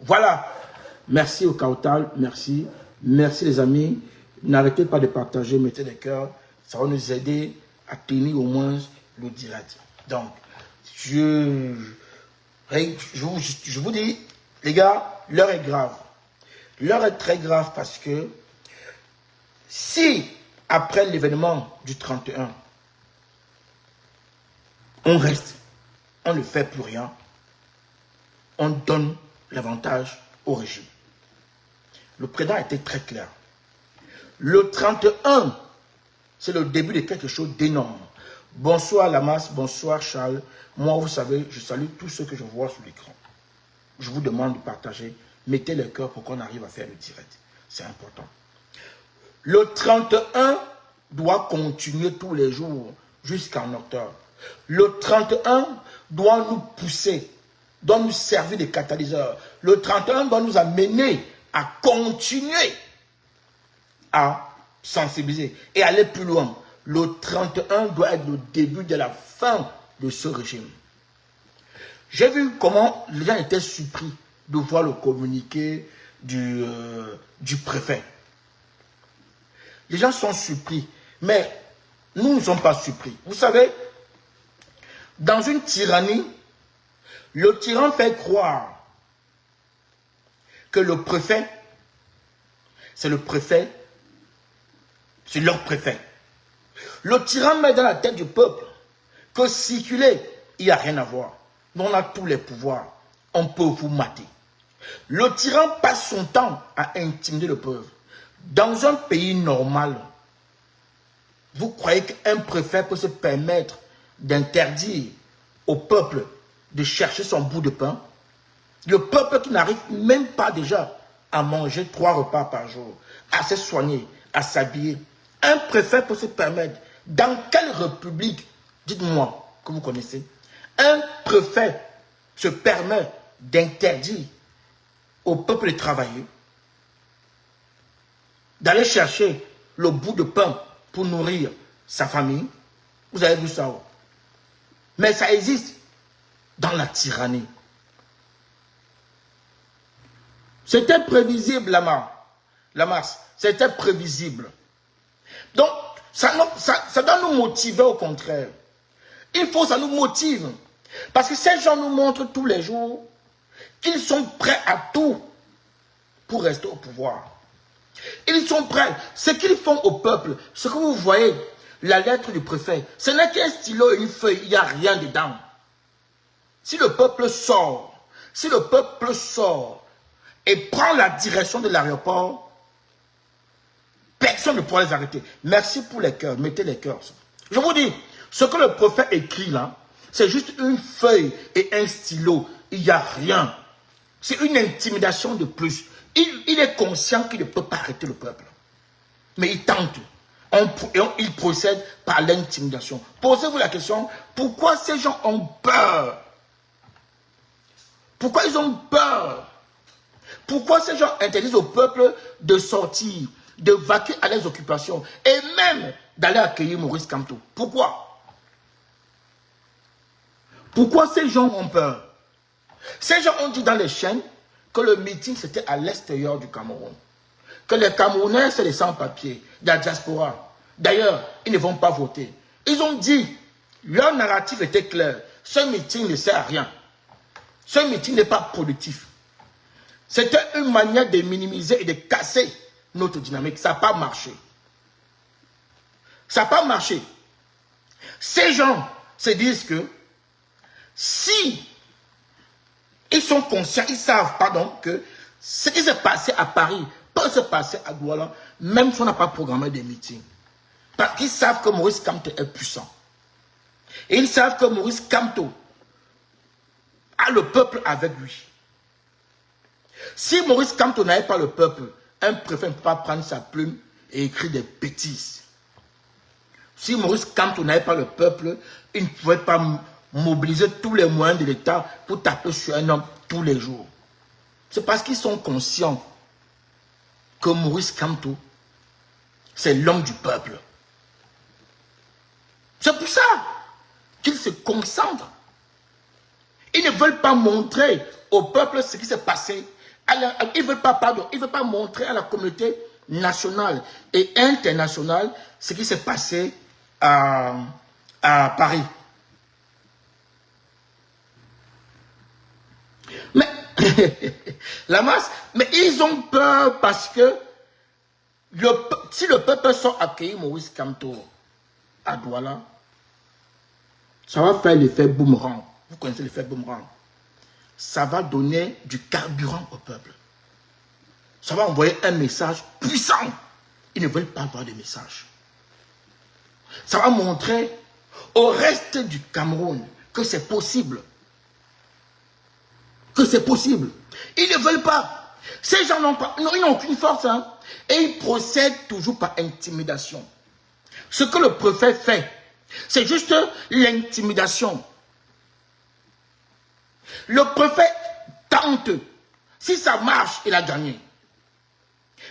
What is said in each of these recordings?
Voilà. Merci au Kautal, merci. Merci les amis. N'arrêtez pas de partager, mettez des cœurs. Ça va nous aider à tenir au moins le direct. Donc, je vous dis, les gars, l'heure est grave. L'heure est très grave parce que si, après l'événement du 31, on reste, on ne fait plus rien, on donne l'avantage au régime. Le président a été très clair. Le 31, c'est le début de quelque chose d'énorme. Bonsoir Lamas, bonsoir Charles. Moi, vous savez, je salue tous ceux que je vois sur l'écran. Je vous demande de partager. Mettez le cœur pour qu'on arrive à faire le direct. C'est important. Le 31 doit continuer tous les jours jusqu'en octobre. Le 31 doit nous pousser, doit nous servir de catalyseur. Le 31 doit nous amener à continuer à sensibiliser et aller plus loin. Le 31 doit être le début de la fin de ce régime. J'ai vu comment les gens étaient surpris de voir le communiqué du préfet. Les gens sont surpris, mais nous ne sommes pas surpris. Vous savez, dans une tyrannie, le tyran fait croire que le préfet, c'est le préfet, c'est leur préfet. Le tyran met dans la tête du peuple que circuler, il n'y a rien à voir. Nous, on a tous les pouvoirs. On peut vous mater. Le tyran passe son temps à intimider le peuple. Dans un pays normal, vous croyez qu'un préfet peut se permettre d'interdire au peuple de chercher son bout de pain? Le peuple qui n'arrive même pas déjà à manger 3 repas par jour, à se soigner, à s'habiller. Un préfet peut se permettre, dans quelle république, dites-moi, que vous connaissez, un préfet se permet d'interdire au peuple de travailler, d'aller chercher le bout de pain pour nourrir sa famille? Vous avez vu ça? Mais ça existe dans la tyrannie. C'était prévisible, Lamas. C'était prévisible. Donc, ça doit nous motiver au contraire. Il faut que ça nous motive. Parce que ces gens nous montrent tous les jours qu'ils sont prêts à tout pour rester au pouvoir. Ils sont prêts. Ce qu'ils font au peuple, ce que vous voyez, la lettre du préfet, ce n'est qu'un stylo et une feuille, il n'y a rien dedans. Si le peuple sort et prend la direction de l'aéroport, personne ne pourra les arrêter. Merci pour les cœurs, mettez les cœurs. Je vous dis, ce que le prophète écrit là, c'est juste une feuille et un stylo. Il n'y a rien. C'est une intimidation de plus. Il est conscient qu'il ne peut pas arrêter le peuple. Mais il tente. Il procède par l'intimidation. Posez-vous la question, pourquoi ces gens ont peur? Pourquoi ils ont peur? Pourquoi ces gens interdisent au peuple de sortir, de vaquer à leurs occupations et même d'aller accueillir Maurice Kamto? Pourquoi? Pourquoi ces gens ont peur? Ces gens ont dit dans les chaînes que le meeting c'était à l'extérieur du Cameroun. Que les Camerounais c'est les sans-papiers, de la diaspora. D'ailleurs, ils ne vont pas voter. Ils ont dit, leur narratif était clair, ce meeting ne sert à rien. Ce meeting n'est pas productif. C'était une manière de minimiser et de casser notre dynamique. Ça n'a pas marché. Ça n'a pas marché. Ces gens se disent que si ils sont conscients, ils savent, pardon, que ce qui s'est passé à Paris peut se passer à Douala, même si on n'a pas programmé des meetings. Parce qu'ils savent que Maurice Kamto est puissant. Et ils savent que Maurice Kamto a le peuple avec lui. Si Maurice Kamto n'avait pas le peuple, un préfet ne peut pas prendre sa plume et écrire des bêtises. Si Maurice Kamto n'avait pas le peuple, il ne pouvait pas mobiliser tous les moyens de l'État pour taper sur un homme tous les jours. C'est parce qu'ils sont conscients que Maurice Kamto, c'est l'homme du peuple. C'est pour ça qu'ils se concentrent. Ils ne veulent pas montrer au peuple ce qui s'est passé Il ne veut pas, pardon, il veut pas montrer à la communauté nationale et internationale ce qui s'est passé à Paris. Mais, la masse, mais ils ont peur parce que si le peuple sont accueillis Maurice Kamto à Douala, ça va faire l'effet boomerang. Vous connaissez l'effet boomerang. Ça va donner du carburant au peuple. Ça va envoyer un message puissant. Ils ne veulent pas avoir de message. Ça va montrer au reste du Cameroun que c'est possible. Que c'est possible. Ils ne veulent pas. Ces gens n'ont pas, ils n'ont aucune force. Hein. Et ils procèdent toujours par intimidation. Ce que le préfet fait, c'est juste l'intimidation. Le préfet tente. Si ça marche, il a gagné.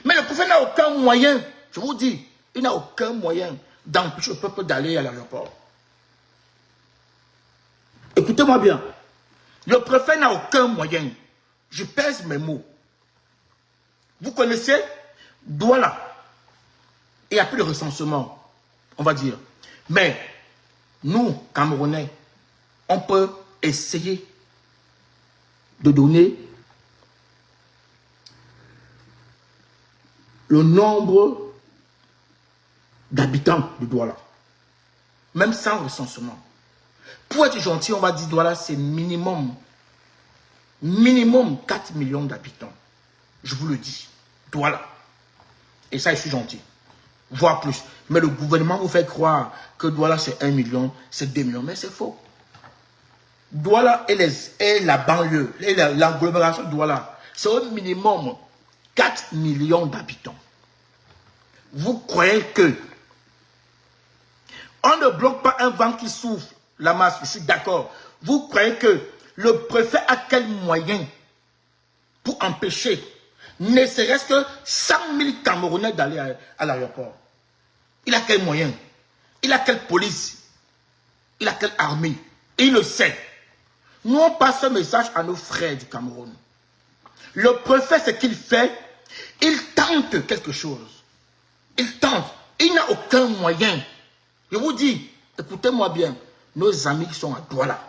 Mais le préfet n'a aucun moyen, je vous dis, il n'a aucun moyen d'empêcher le peuple d'aller à l'aéroport. Écoutez-moi bien. Le préfet n'a aucun moyen. Je pèse mes mots. Vous connaissez Douala. Il n'y a plus de recensement, on va dire. Mais nous, Camerounais, on peut essayer de donner le nombre d'habitants de Douala. Même sans recensement. Pour être gentil, on va dire Douala, c'est minimum 4 millions d'habitants. Je vous le dis. Douala. Et ça, je suis gentil. Voire plus. Mais le gouvernement vous fait croire que Douala, c'est 1 million, c'est 2 millions. Mais c'est faux. Douala et la banlieue, l'agglomération de Douala, c'est au minimum 4 millions d'habitants. Vous croyez que on ne bloque pas un vent qui souffle la masse, je suis d'accord. Vous croyez que le préfet a quel moyen pour empêcher ne serait-ce que 100 000 Camerounais d'aller à l'aéroport? Il a quel moyen? Il a quelle police? Il a quelle armée? Et il le sait. Nous, on passe ce message à nos frères du Cameroun. Le préfet, ce qu'il fait, il tente quelque chose. Il tente. Il n'a aucun moyen. Je vous dis, écoutez-moi bien, nos amis qui sont à Douala.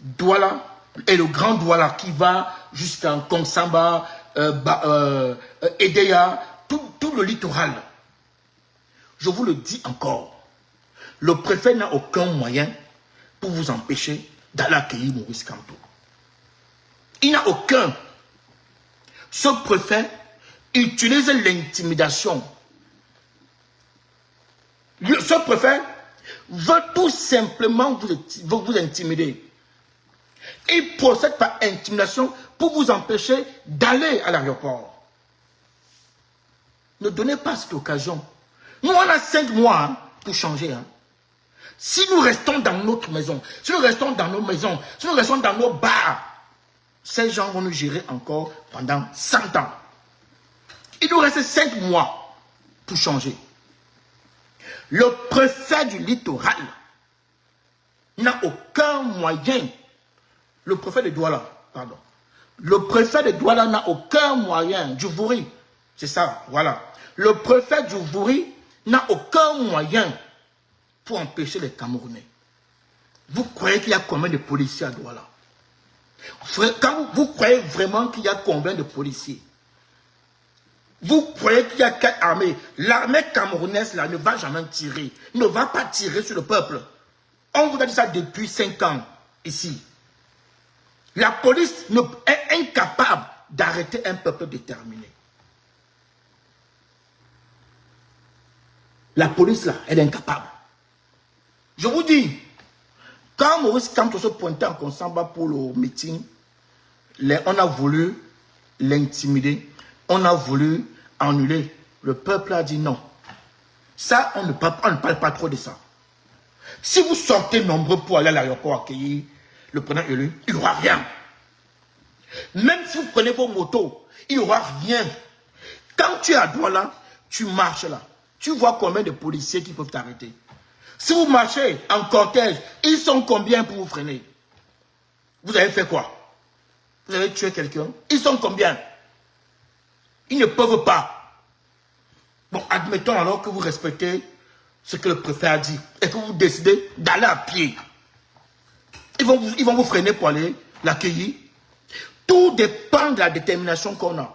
Douala et le grand Douala qui va jusqu'à Kongsamba, Edea, tout le littoral. Je vous le dis encore, le préfet n'a aucun moyen pour vous empêcher d'aller accueillir Maurice Kamto. Il n'a aucun. Ce préfet utilise l'intimidation. Ce préfet veut tout simplement vous intimider. Il procède par intimidation pour vous empêcher d'aller à l'aéroport. Ne donnez pas cette occasion. Nous, on a 5 mois hein, pour changer. Hein. Si nous restons dans notre maison, si nous restons dans nos maisons, si nous restons dans nos bars, ces gens vont nous gérer encore pendant 100 ans. Il nous reste 5 mois pour changer. Le préfet du littoral n'a aucun moyen. Le préfet de Douala, pardon. Le préfet de Douala n'a aucun moyen. Djouvouri, c'est ça, voilà. Le préfet Djouvouri n'a aucun moyen pour empêcher les Camerounais. Vous croyez qu'il y a combien de policiers à Douala? Quand vous croyez vraiment qu'il y a combien de policiers? Vous croyez qu'il y a quelle armée? L'armée camerounaise là ne va jamais tirer. Ne va pas tirer sur le peuple. On vous a dit ça depuis 5 ans ici. La police est incapable d'arrêter un peuple déterminé. La police là, elle est incapable. Je vous dis, quand Maurice Kamto se pointait en Kongsamba pour le meeting, on a voulu l'intimider, on a voulu annuler. Le peuple a dit non. Ça, on ne parle pas trop de ça. Si vous sortez nombreux pour aller à l'aéroport accueillir le président élu, il n'y aura rien. Même si vous prenez vos motos, il n'y aura rien. Quand tu es à Douala, tu marches là. Tu vois combien de policiers qui peuvent t'arrêter. Si vous marchez en cortège, ils sont combien pour vous freiner? Vous avez fait quoi? Vous avez tué quelqu'un. Ils sont combien? Ils ne peuvent pas. Bon, admettons alors que vous respectez ce que le préfet a dit et que vous décidez d'aller à pied. Ils vont vous freiner pour aller l'accueillir. Tout dépend de la détermination qu'on a.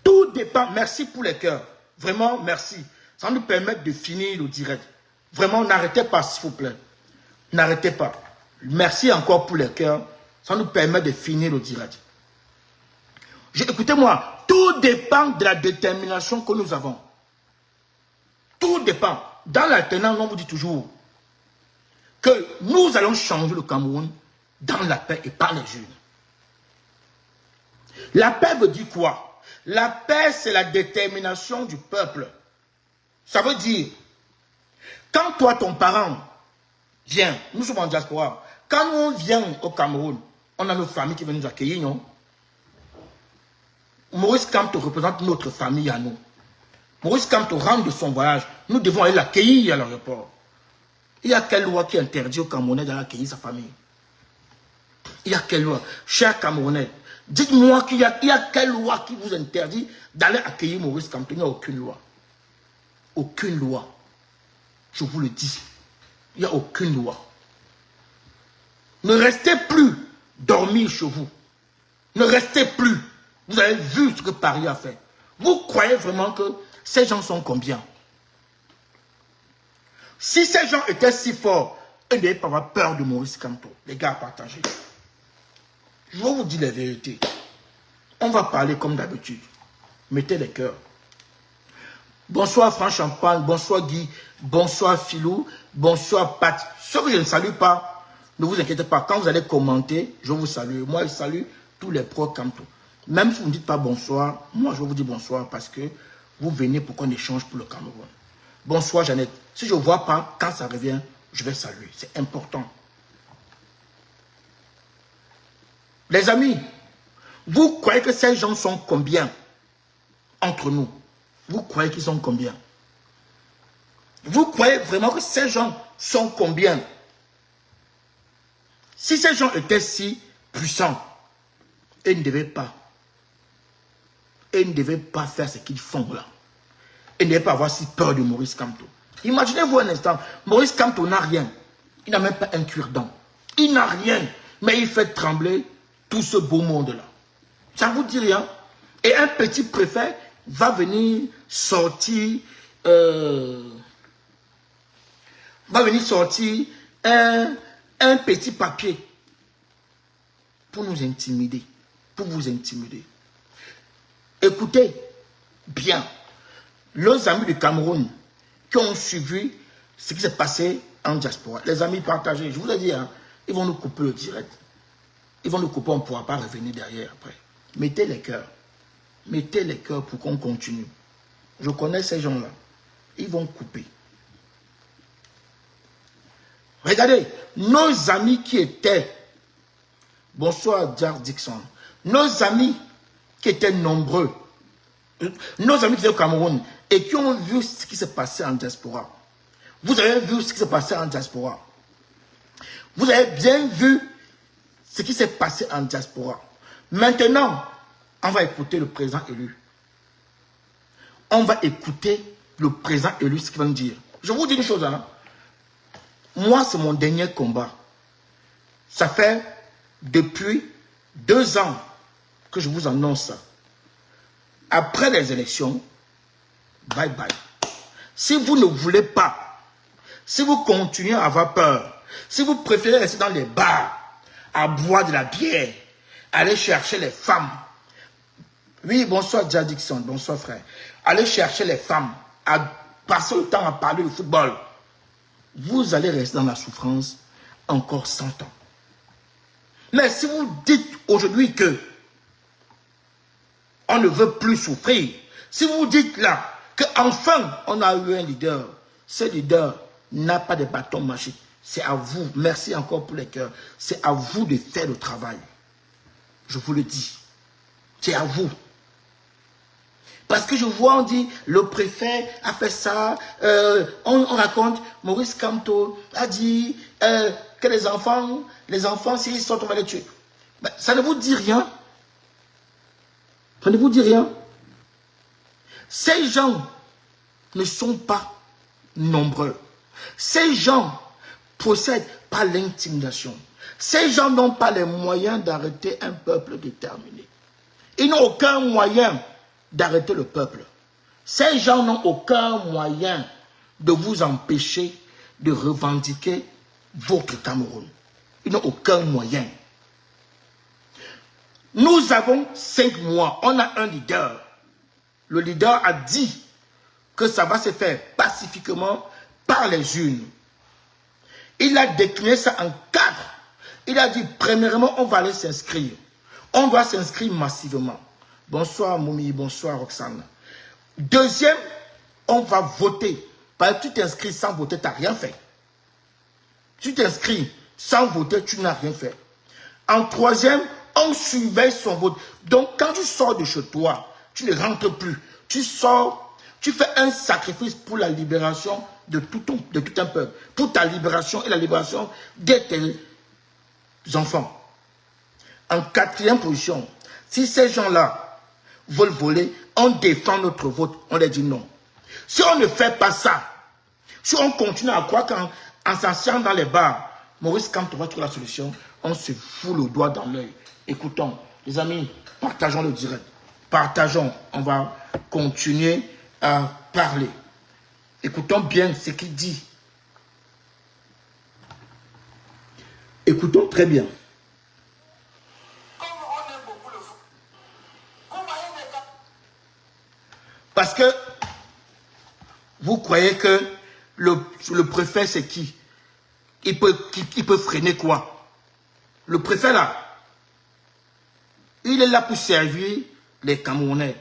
Tout dépend. Merci pour les cœurs. Vraiment, merci. Ça nous permet de finir le direct. Vraiment, n'arrêtez pas, s'il vous plaît. N'arrêtez pas. Merci encore pour les cœurs. Ça nous permet de finir le direct. Écoutez-moi, tout dépend de la détermination que nous avons. Tout dépend. Dans l'alternance, on vous dit toujours que nous allons changer le Cameroun dans la paix et par les urnes. La paix veut dire quoi? La paix, c'est la détermination du peuple. Ça veut dire, quand toi, ton parent vient, nous sommes en diaspora, quand on vient au Cameroun, on a nos familles qui viennent nous accueillir, non? Maurice Kamto représente notre famille à nous. Maurice Kamto rentre de son voyage, nous devons aller l'accueillir à l'aéroport. Il y a quelle loi qui interdit aux Camerounais d'aller accueillir sa famille? Il y a quelle loi? Chers Camerounais, dites-moi qu'il y a quelle loi qui vous interdit d'aller accueillir Maurice Kamto? Il n'y a aucune loi. Aucune loi. Je vous le dis. Il n'y a aucune loi. Ne restez plus dormir chez vous. Ne restez plus. Vous avez vu ce que Paris a fait. Vous croyez vraiment que ces gens sont combien? Si ces gens étaient si forts, ils n'avaient pas avoir peur de Maurice Kamto. Les gars, partagez. Je vais vous dire la vérité. On va parler comme d'habitude. Mettez les cœurs. Bonsoir Franck Champagne, bonsoir Guy, bonsoir Philou, bonsoir Pat. Ceux que je ne salue pas, ne vous inquiétez pas. Quand vous allez commenter, je vous salue. Moi, je salue tous les pros Kamto. Même si vous ne dites pas bonsoir, moi je vous dis bonsoir parce que vous venez pour qu'on échange pour le Cameroun. Bonsoir Jeannette. Si je ne vois pas, quand ça revient, je vais saluer. C'est important. Les amis, vous croyez que ces gens sont combien entre nous? Vous croyez qu'ils sont combien? Vous croyez vraiment que ces gens sont combien? Si ces gens étaient si puissants, ils ne devaient pas. Ils ne devaient pas faire ce qu'ils font là. Ils ne devaient pas avoir si peur de Maurice Kamto. Imaginez-vous un instant, Maurice Kamto n'a rien. Il n'a même pas un cure-dent. Il n'a rien. Mais il fait trembler tout ce beau monde-là. Ça ne vous dit rien? Et un petit préfet va venir sortir un petit papier pour nous intimider, pour vous intimider. Écoutez bien, les amis du Cameroun qui ont suivi ce qui s'est passé en diaspora, les amis partagés, je vous ai dit, hein, ils vont nous couper le direct. Ils vont nous couper, on ne pourra pas revenir derrière après. Mettez les cœurs. Mettez les cœurs pour qu'on continue. Je connais ces gens-là. Ils vont couper. Regardez, nos amis qui étaient... Bonsoir, Jar Dixon. Nos amis qui étaient nombreux, nos amis qui étaient au Cameroun et qui ont vu ce qui s'est passé en diaspora. Vous avez vu ce qui s'est passé en diaspora. Vous avez bien vu ce qui s'est passé en diaspora. Maintenant, on va écouter le président élu. On va écouter le président élu, ce qu'il va nous dire. Je vous dis une chose, hein. Moi, c'est mon dernier combat. Ça fait depuis 2 ans que je vous annonce ça. Après les élections, bye bye. Si vous ne voulez pas, si vous continuez à avoir peur, si vous préférez rester dans les bars, à boire de la bière, aller chercher les femmes. Oui, bonsoir Jadixon, bonsoir frère. Aller chercher les femmes, à passer le temps à parler de football. Vous allez rester dans la souffrance encore 100 ans. Mais si vous dites aujourd'hui que on ne veut plus souffrir, si vous dites là qu'enfin on a eu un leader, ce leader n'a pas de bâton magique, c'est à vous, merci encore pour les cœurs, c'est à vous de faire le travail. Je vous le dis, c'est à vous. Parce que je vois, on dit, le préfet a fait ça, on raconte, Maurice Kamto a dit, que les enfants, s'ils sortent, on va les tuer. Ben, ça ne vous dit rien. Ça ne vous dit rien. Ces gens ne sont pas nombreux. Ces gens procèdent par l'intimidation. Ces gens n'ont pas les moyens d'arrêter un peuple déterminé. Ils n'ont aucun moyen d'arrêter le peuple. Ces gens n'ont aucun moyen de vous empêcher de revendiquer votre Cameroun. Ils n'ont aucun moyen. Nous avons 5 mois, on a un leader. Le leader a dit que ça va se faire pacifiquement par les urnes. Il a décliné ça en 4. Il a dit, premièrement, on va aller s'inscrire. On doit s'inscrire massivement. Bonsoir Moumi, bonsoir Roxane. Deuxième, on va voter. Parce que tu t'inscris sans voter, tu n'as rien fait. Tu t'inscris sans voter, tu n'as rien fait. En troisième, on surveille son vote. Donc, quand tu sors de chez toi, tu ne rentres plus. Tu sors, tu fais un sacrifice pour la libération de tout un peuple. Pour ta libération et la libération de tes enfants. En quatrième position, si ces gens-là veulent voler, on défend notre vote, on leur dit non. Si on ne fait pas ça, si on continue à croire qu'en s'asseyant dans les bars, Maurice Kamto va trouver la solution, on se fout le doigt dans l'œil. Écoutons, les amis, partageons le direct. Partageons, on va continuer à parler. Écoutons bien ce qu'il dit. Écoutons très bien. Parce que vous croyez que le préfet, c'est qui? Il peut freiner quoi? Le préfet là, il est là pour servir les Camerounais.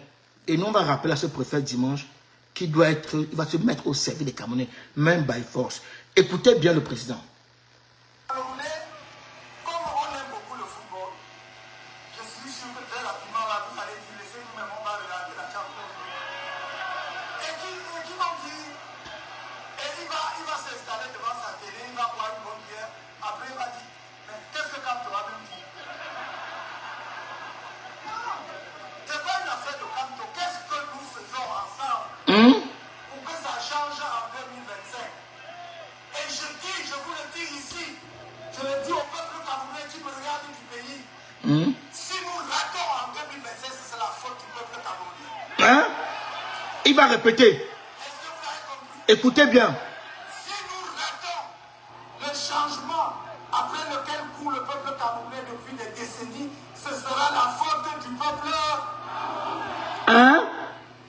Et nous, on va rappeler à ce préfet dimanche qu'il doit être, il va se mettre au service des Camerounais, même by force. Écoutez bien le président. Hein? Il va répéter. Écoutez bien. Si nous ratons le changement après lequel court le peuple camerounais depuis des décennies, ce sera la faute du peuple. Hein?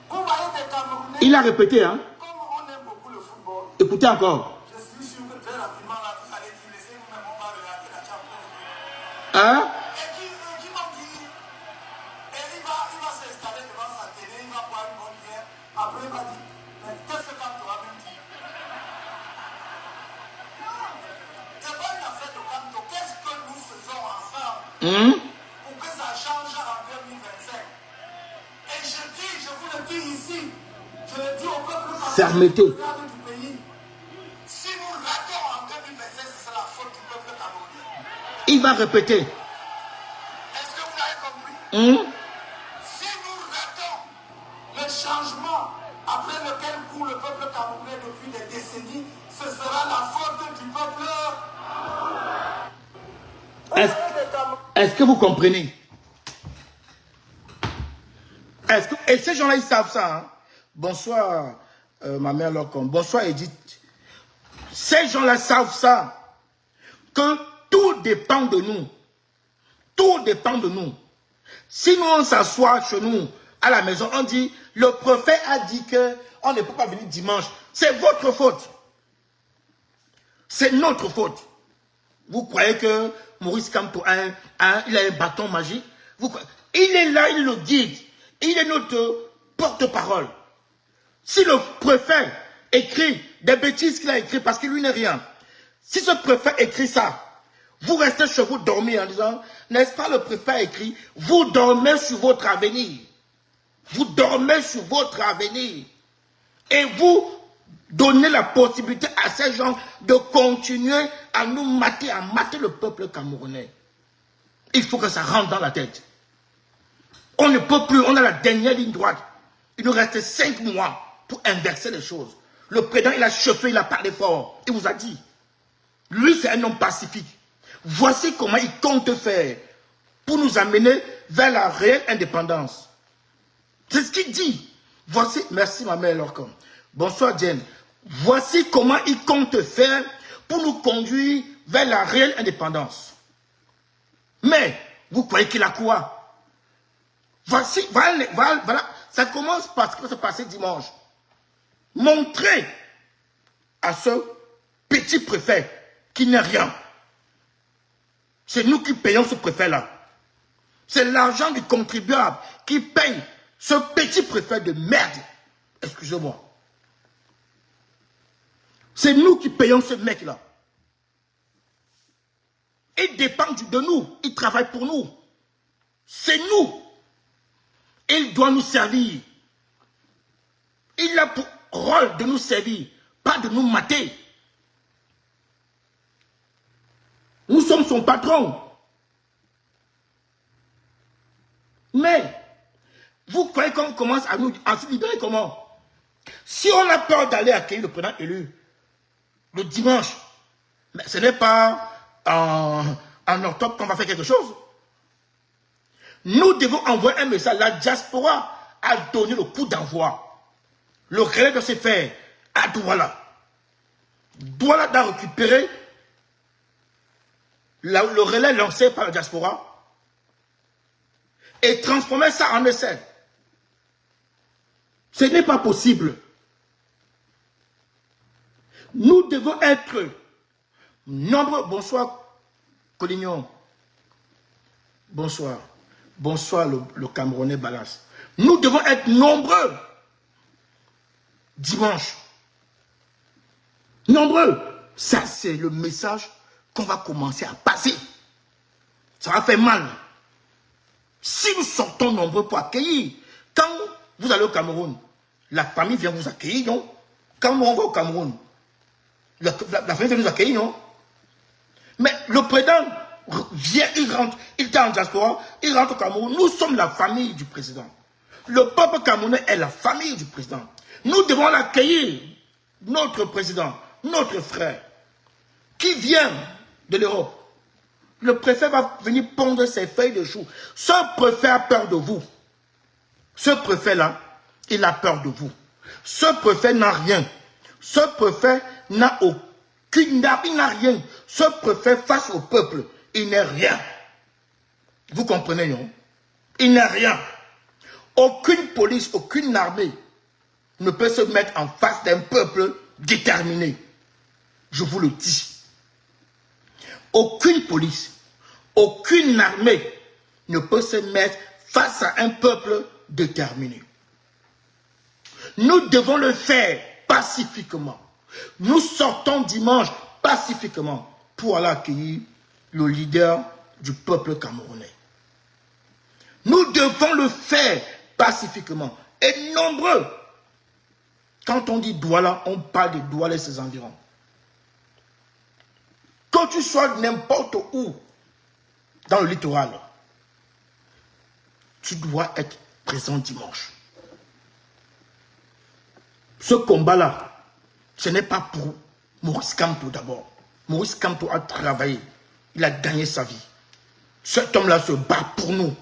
Vous voyez des Camerounais. Il a répété, hein? Comme on aime beaucoup le football. Écoutez encore. Je suis sûr que très rapidement, là, vous allez dire, laissez-nous même, on va regarder la Champions League. Hein? Et qui m'a dit, et il va s'installer devant sa télé, il va boire une bonne bière. Après, il va dire, mais qu'est-ce que Kanto a même dit? C'est pas une affaire de Kanto. Qu'est-ce que nous faisons ensemble pour que ça change en 2025? Et je vous le dis ici, je le dis au peuple fermeté. du pays. Si nous ratons en 2025, c'est la faute du peuple camerounais. Il va répéter. Est-ce que vous avez compris? Si nous ratons le changement après lequel court le peuple camerounais depuis des décennies, ce sera la faute du peuple. Est-ce que vous comprenez? Et ces gens-là, ils savent ça. Hein? Bonsoir, ma mère Locom. Bonsoir, Edith. Ces gens-là savent ça. Que tout dépend de nous. Tout dépend de nous. Si nous, on s'assoit chez nous, à la maison, on dit, le prophète a dit qu'on ne peut pas venir dimanche. C'est votre faute. C'est notre faute. Vous croyez que Maurice Kamto il a un bâton magique? Il est là, il le guide. Il est notre porte-parole. Si le préfet écrit des bêtises qu'il a écrit parce que lui n'est rien, si ce préfet écrit ça, vous restez chez vous dormir en disant, n'est-ce pas le préfet a écrit, vous dormez sur votre avenir. Vous dormez sur votre avenir. Et vous donner la possibilité à ces gens de continuer à nous mater, à mater le peuple camerounais. Il faut que ça rentre dans la tête. On ne peut plus, on a la dernière ligne droite. Il nous reste 5 mois pour inverser les choses. Le président, il a chauffé, il a parlé fort. Il vous a dit. Lui, c'est un homme pacifique. Voici comment il compte faire pour nous amener vers la réelle indépendance. C'est ce qu'il dit. Voici, merci ma mère Lorcom. Bonsoir Jen. Voici comment il compte faire pour nous conduire vers la réelle indépendance. Mais, vous croyez qu'il a quoi? Voici, voilà, ça commence par ce qui va se passer dimanche. Montrer à ce petit préfet qui n'est rien. C'est nous qui payons ce préfet-là. C'est l'argent du contribuable qui paye ce petit préfet de merde. Excusez-moi. C'est nous qui payons ce mec-là. Il dépend de nous. Il travaille pour nous. C'est nous. Il doit nous servir. Il a pour rôle de nous servir, pas de nous mater. Nous sommes son patron. Mais, vous croyez qu'on commence à se libérer comment? Si on a peur d'aller accueillir le président élu le dimanche, mais ce n'est pas en octobre qu'on va faire quelque chose. Nous devons envoyer un message. La diaspora a donné le coup d'envoi. Le relais doit se faire à Douala. Douala doit récupérer le relais lancé par la diaspora et transformer ça en essai. Ce n'est pas possible. Nous devons être nombreux. Bonsoir, Collignon. Bonsoir. Bonsoir, le Camerounais Balas. Nous devons être nombreux dimanche. Nombreux. Ça, c'est le message qu'on va commencer à passer. Ça va faire mal. Si nous sortons nombreux pour accueillir, quand vous allez au Cameroun, la famille vient vous accueillir, non? Quand on va au Cameroun, la famille vient nous accueillir, non? Mais le président vient, il rentre, il est en diaspora, il rentre au Cameroun. Nous sommes la famille du président. Le peuple camerounais est la famille du président. Nous devons l'accueillir, notre président, notre frère, qui vient de l'Europe. Le préfet va venir pondre ses feuilles de chou. Ce préfet a peur de vous. Ce préfet-là, il a peur de vous. Ce préfet n'a rien. Ce préfet n'a aucune arme, il n'a rien. Ce préfet face au peuple, il n'est rien. Vous comprenez, non? Il n'est rien. Aucune police, aucune armée ne peut se mettre en face d'un peuple déterminé. Je vous le dis. Aucune police, aucune armée ne peut se mettre face à un peuple déterminé. Nous devons le faire pacifiquement. Nous sortons dimanche pacifiquement pour aller accueillir le leader du peuple camerounais. Nous devons le faire pacifiquement et nombreux. Quand on dit Douala, on parle de Douala et ses environs. Quand tu sois n'importe où dans le littoral, tu dois être présent dimanche. Ce combat-là, ce n'est pas pour Maurice Kamto d'abord. Maurice Kamto a travaillé, il a gagné sa vie. Cet homme-là se bat pour nous.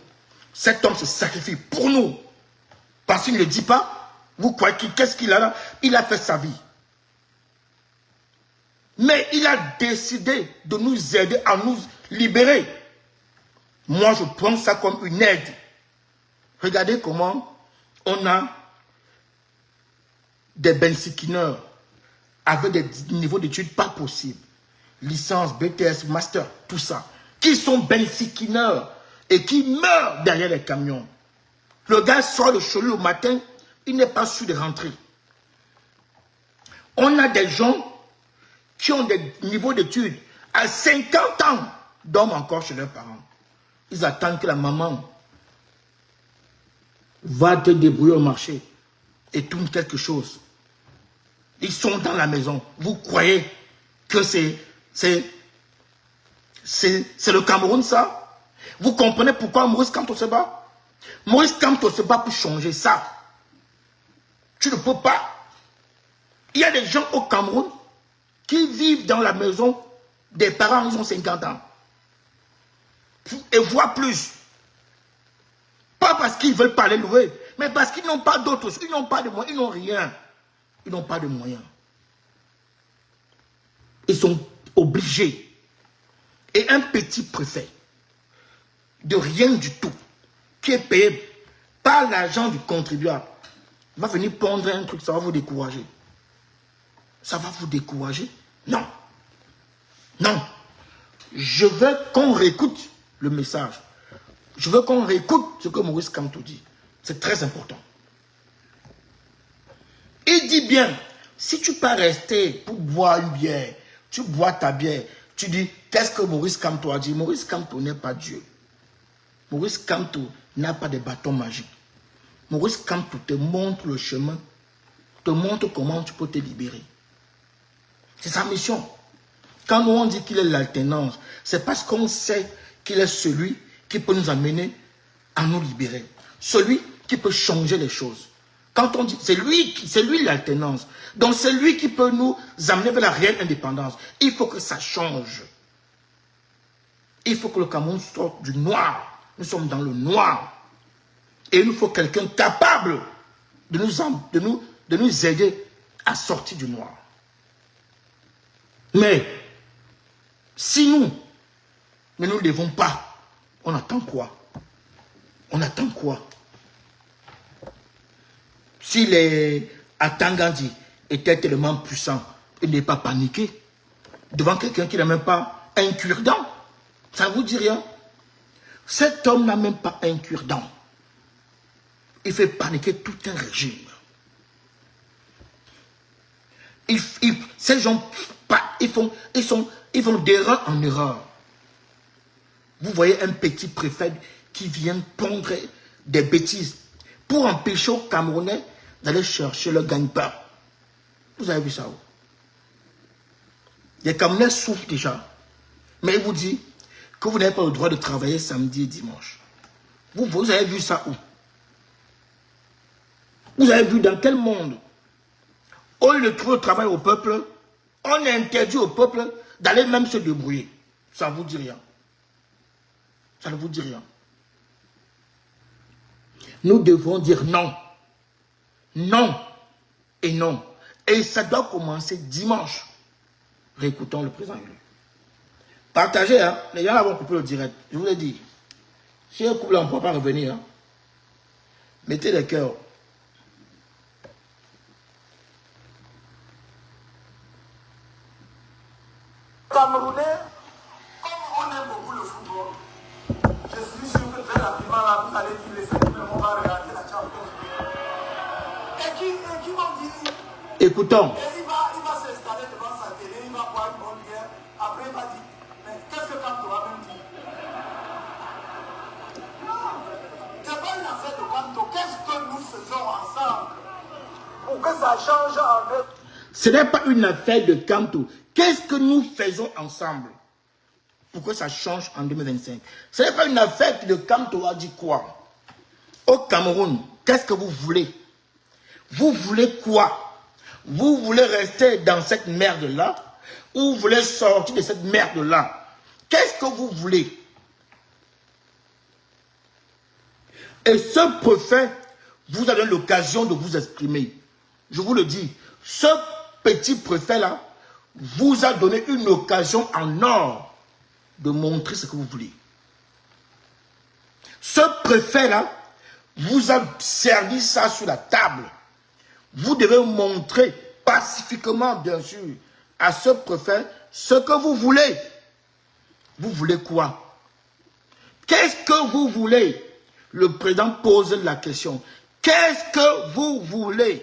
Cet homme se sacrifie pour nous. Parce qu'il ne le dit pas, vous croyez qu'est-ce qu'il a là? Il a fait sa vie. Mais il a décidé de nous aider à nous libérer. Moi, je prends ça comme une aide. Regardez comment on a des bensikineurs avec des niveaux d'études pas possibles. Licence, BTS, master, tout ça. Qui sont bensikineurs et qui meurent derrière les camions. Le gars sort de Cholet le matin, il n'est pas sûr de rentrer. On a des gens qui ont des niveaux d'études à 50 ans, dorment encore chez leurs parents. Ils attendent que la maman va te débrouiller au marché et tourne quelque chose. Ils sont dans la maison. Vous croyez que c'est le Cameroun, ça? Vous comprenez pourquoi Maurice Kamto se bat? Maurice Kamto se bat pour changer ça. Tu ne peux pas. Il y a des gens au Cameroun qui vivent dans la maison des parents, ils ont 50 ans. Et voire plus. Pas parce qu'ils veulent pas les louer, mais parce qu'ils n'ont pas d'autres choses. Ils n'ont pas de moyens, ils n'ont rien. Ils n'ont pas de moyens. Ils sont obligés. Et un petit préfet, de rien du tout, qui est payé par l'argent du contribuable, va venir pondre un truc, ça va vous décourager. Ça va vous décourager? Non. Non. Je veux qu'on réécoute le message. Je veux qu'on réécoute ce que Maurice Kamto dit. C'est très important. Il dit bien, si tu peux rester pour boire une bière, tu bois ta bière, tu dis, qu'est-ce que Maurice Kamto a dit? Maurice Kamto n'est pas Dieu. Maurice Kamto n'a pas de bâton magique. Maurice Kamto te montre le chemin, te montre comment tu peux te libérer. C'est sa mission. Quand nous on dit qu'il est l'alternance, c'est parce qu'on sait qu'il est celui qui peut nous amener à nous libérer. Celui qui peut changer les choses. Quand on dit, c'est lui l'alternance. Donc c'est lui qui peut nous amener vers la réelle indépendance. Il faut que ça change. Il faut que le Cameroun sorte du noir. Nous sommes dans le noir. Et il nous faut quelqu'un capable de nous aider à sortir du noir. Mais si nous ne nous levons pas, on attend quoi? On attend quoi? Si les Atangandi étaient tellement puissants, ils n'aient pas paniqué devant quelqu'un qui n'a même pas un cure-dent. Ça ne vous dit rien? Cet homme n'a même pas un cure-dent. Il fait paniquer tout un régime. Ces gens, ils vont d'erreur en erreur. Vous voyez un petit préfet qui vient pondre des bêtises pour empêcher aux Camerounais d'aller chercher le gagne-pain. Vous avez vu ça où? Les Camerounais souffrent déjà. Mais il vous dit que vous n'avez pas le droit de travailler samedi et dimanche. Vous avez vu ça où? Vous avez vu dans quel monde? Au lieu de trouver le travail au peuple, on interdit au peuple d'aller même se débrouiller. Ça ne vous dit rien. Ça ne vous dit rien. Nous devons dire non. Non et non. Et ça doit commencer dimanche. Réécoutons le président élu. Partagez, hein. Les gens vont couper le direct. Je vous l'ai dit. Si un couple, on ne peut pas revenir. Hein. Mettez les cœurs. Camerounais, comme on aime beaucoup le football, je suis sûr que très rapidement là, vous allez dire les équipes, on va regarder la Champions League. Et qui m'ont dit, écoutons. Et il va s'installer devant sa télé, il va boire une bonne bière, après il va dire, mais qu'est-ce que Kamto va même dire? Non, c'est pas une affaire de Kamto, qu'est-ce que nous faisons ensemble pour que ça change en deux? Ce n'est pas une affaire de Kamto. Qu'est-ce que nous faisons ensemble pour que ça change en 2025? Ce n'est pas une affaire de Kamto a dit quoi? Au Cameroun, qu'est-ce que vous voulez? Vous voulez quoi? Vous voulez rester dans cette merde-là ou vous voulez sortir de cette merde-là? Qu'est-ce que vous voulez? Et ce préfet vous a donné l'occasion de vous exprimer. Je vous le dis, ce petit préfet-là vous a donné une occasion en or de montrer ce que vous voulez. Ce préfet-là vous a servi ça sur la table. Vous devez montrer pacifiquement, bien sûr, à ce préfet ce que vous voulez. Vous voulez quoi? Qu'est-ce que vous voulez? Le président pose la question. Qu'est-ce que vous voulez?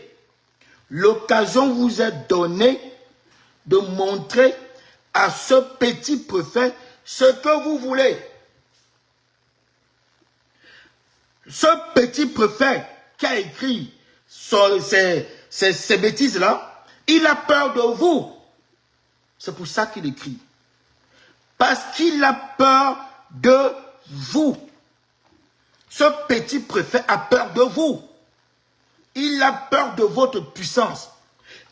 L'occasion vous est donnée de montrer à ce petit préfet ce que vous voulez. Ce petit préfet qui a écrit ces bêtises-là, Il a peur de vous. C'est pour ça qu'il écrit. Parce qu'il a peur de vous. Ce petit préfet a peur de vous. Il a peur de votre puissance.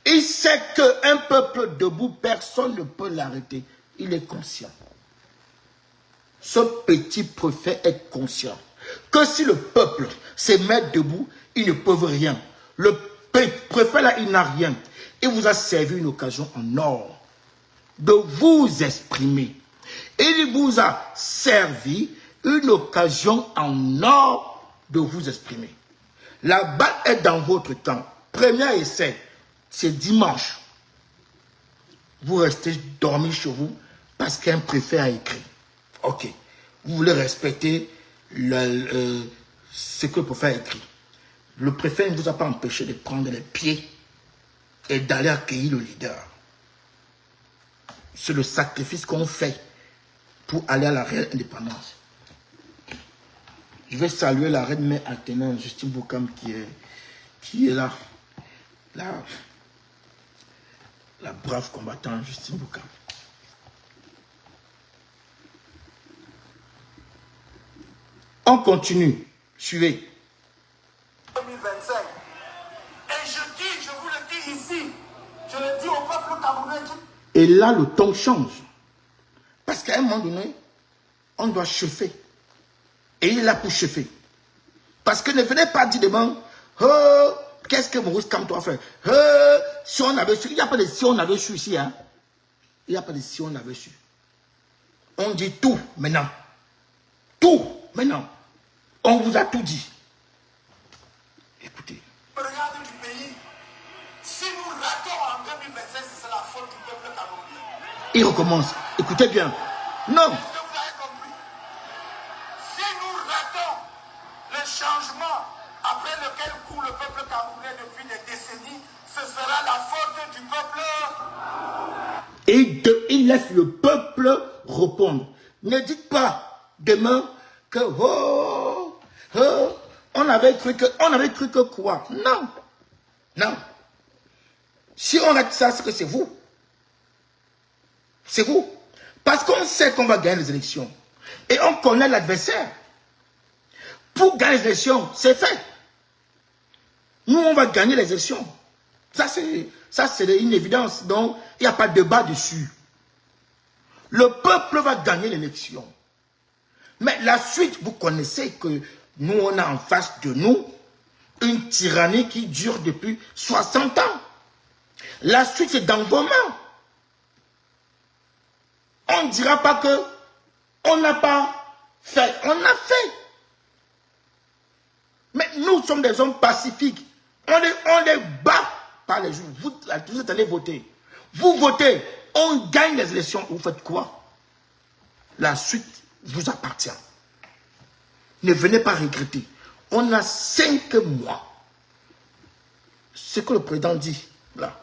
Il sait qu'un peuple debout, personne ne peut l'arrêter. Il est conscient. Ce petit préfet est conscient que si le peuple se met debout, ils ne peuvent rien. Le préfet là, il n'a rien. Il vous a servi une occasion en or de vous exprimer. Il vous a servi une occasion en or de vous exprimer. La balle est dans votre camp. Premier essai, c'est dimanche. Vous restez dormir chez vous parce qu'un préfet a écrit. Ok. Vous voulez respecter ce que le préfet a écrit. Le préfet ne vous a pas empêché de prendre les pieds et d'aller accueillir le leader. C'est le sacrifice qu'on fait pour aller à la réelle indépendance. Je vais saluer la reine mère Athéna, Justine Boukam, qui est là. La brave combattante Justine Boukam. On continue. Suivez. 2025. Et je vous le dis ici, je le dis au peuple camerounais. Et là, le ton change. Parce qu'à un moment donné, on doit chauffer. Et il est là pour chauffer. Parce que ne venez pas dire demain, oh, qu'est-ce que Maurice Kamto a fait? Si on avait su, il n'y a pas de si on avait su ici. Hein? Il n'y a pas de si on avait su. On dit tout maintenant. Tout maintenant. On vous a tout dit. Écoutez. Regardez du pays. Si nous ratons en 2025, c'est la faute du peuple camerounais. Il recommence. Écoutez bien. Non. Est-ce que vous avez compris? Si nous ratons le changement après lequel court le peuple camerounais depuis des décennies, ce sera la faute du peuple. Et il laisse le peuple répondre. Ne dites pas demain que on avait cru que quoi? Non. Non. Si on rate ça, c'est que c'est vous. C'est vous. Parce qu'on sait qu'on va gagner les élections. Et on connaît l'adversaire. Pour gagner les élections, c'est fait. Nous, on va gagner les élections. Ça, c'est une évidence. Donc, il n'y a pas de débat dessus. Le peuple va gagner l'élection. Mais la suite, vous connaissez que nous, on a en face de nous une tyrannie qui dure depuis 60 ans. La suite, c'est dans vos mains. On ne dira pas que on n'a pas fait. On a fait. Mais nous sommes des hommes pacifiques. On les bat par les jours. Vous êtes allés voter. Vous votez. On gagne les élections. Vous faites quoi? La suite vous appartient. Ne venez pas regretter. On a 5 mois. Ce que le président dit, là.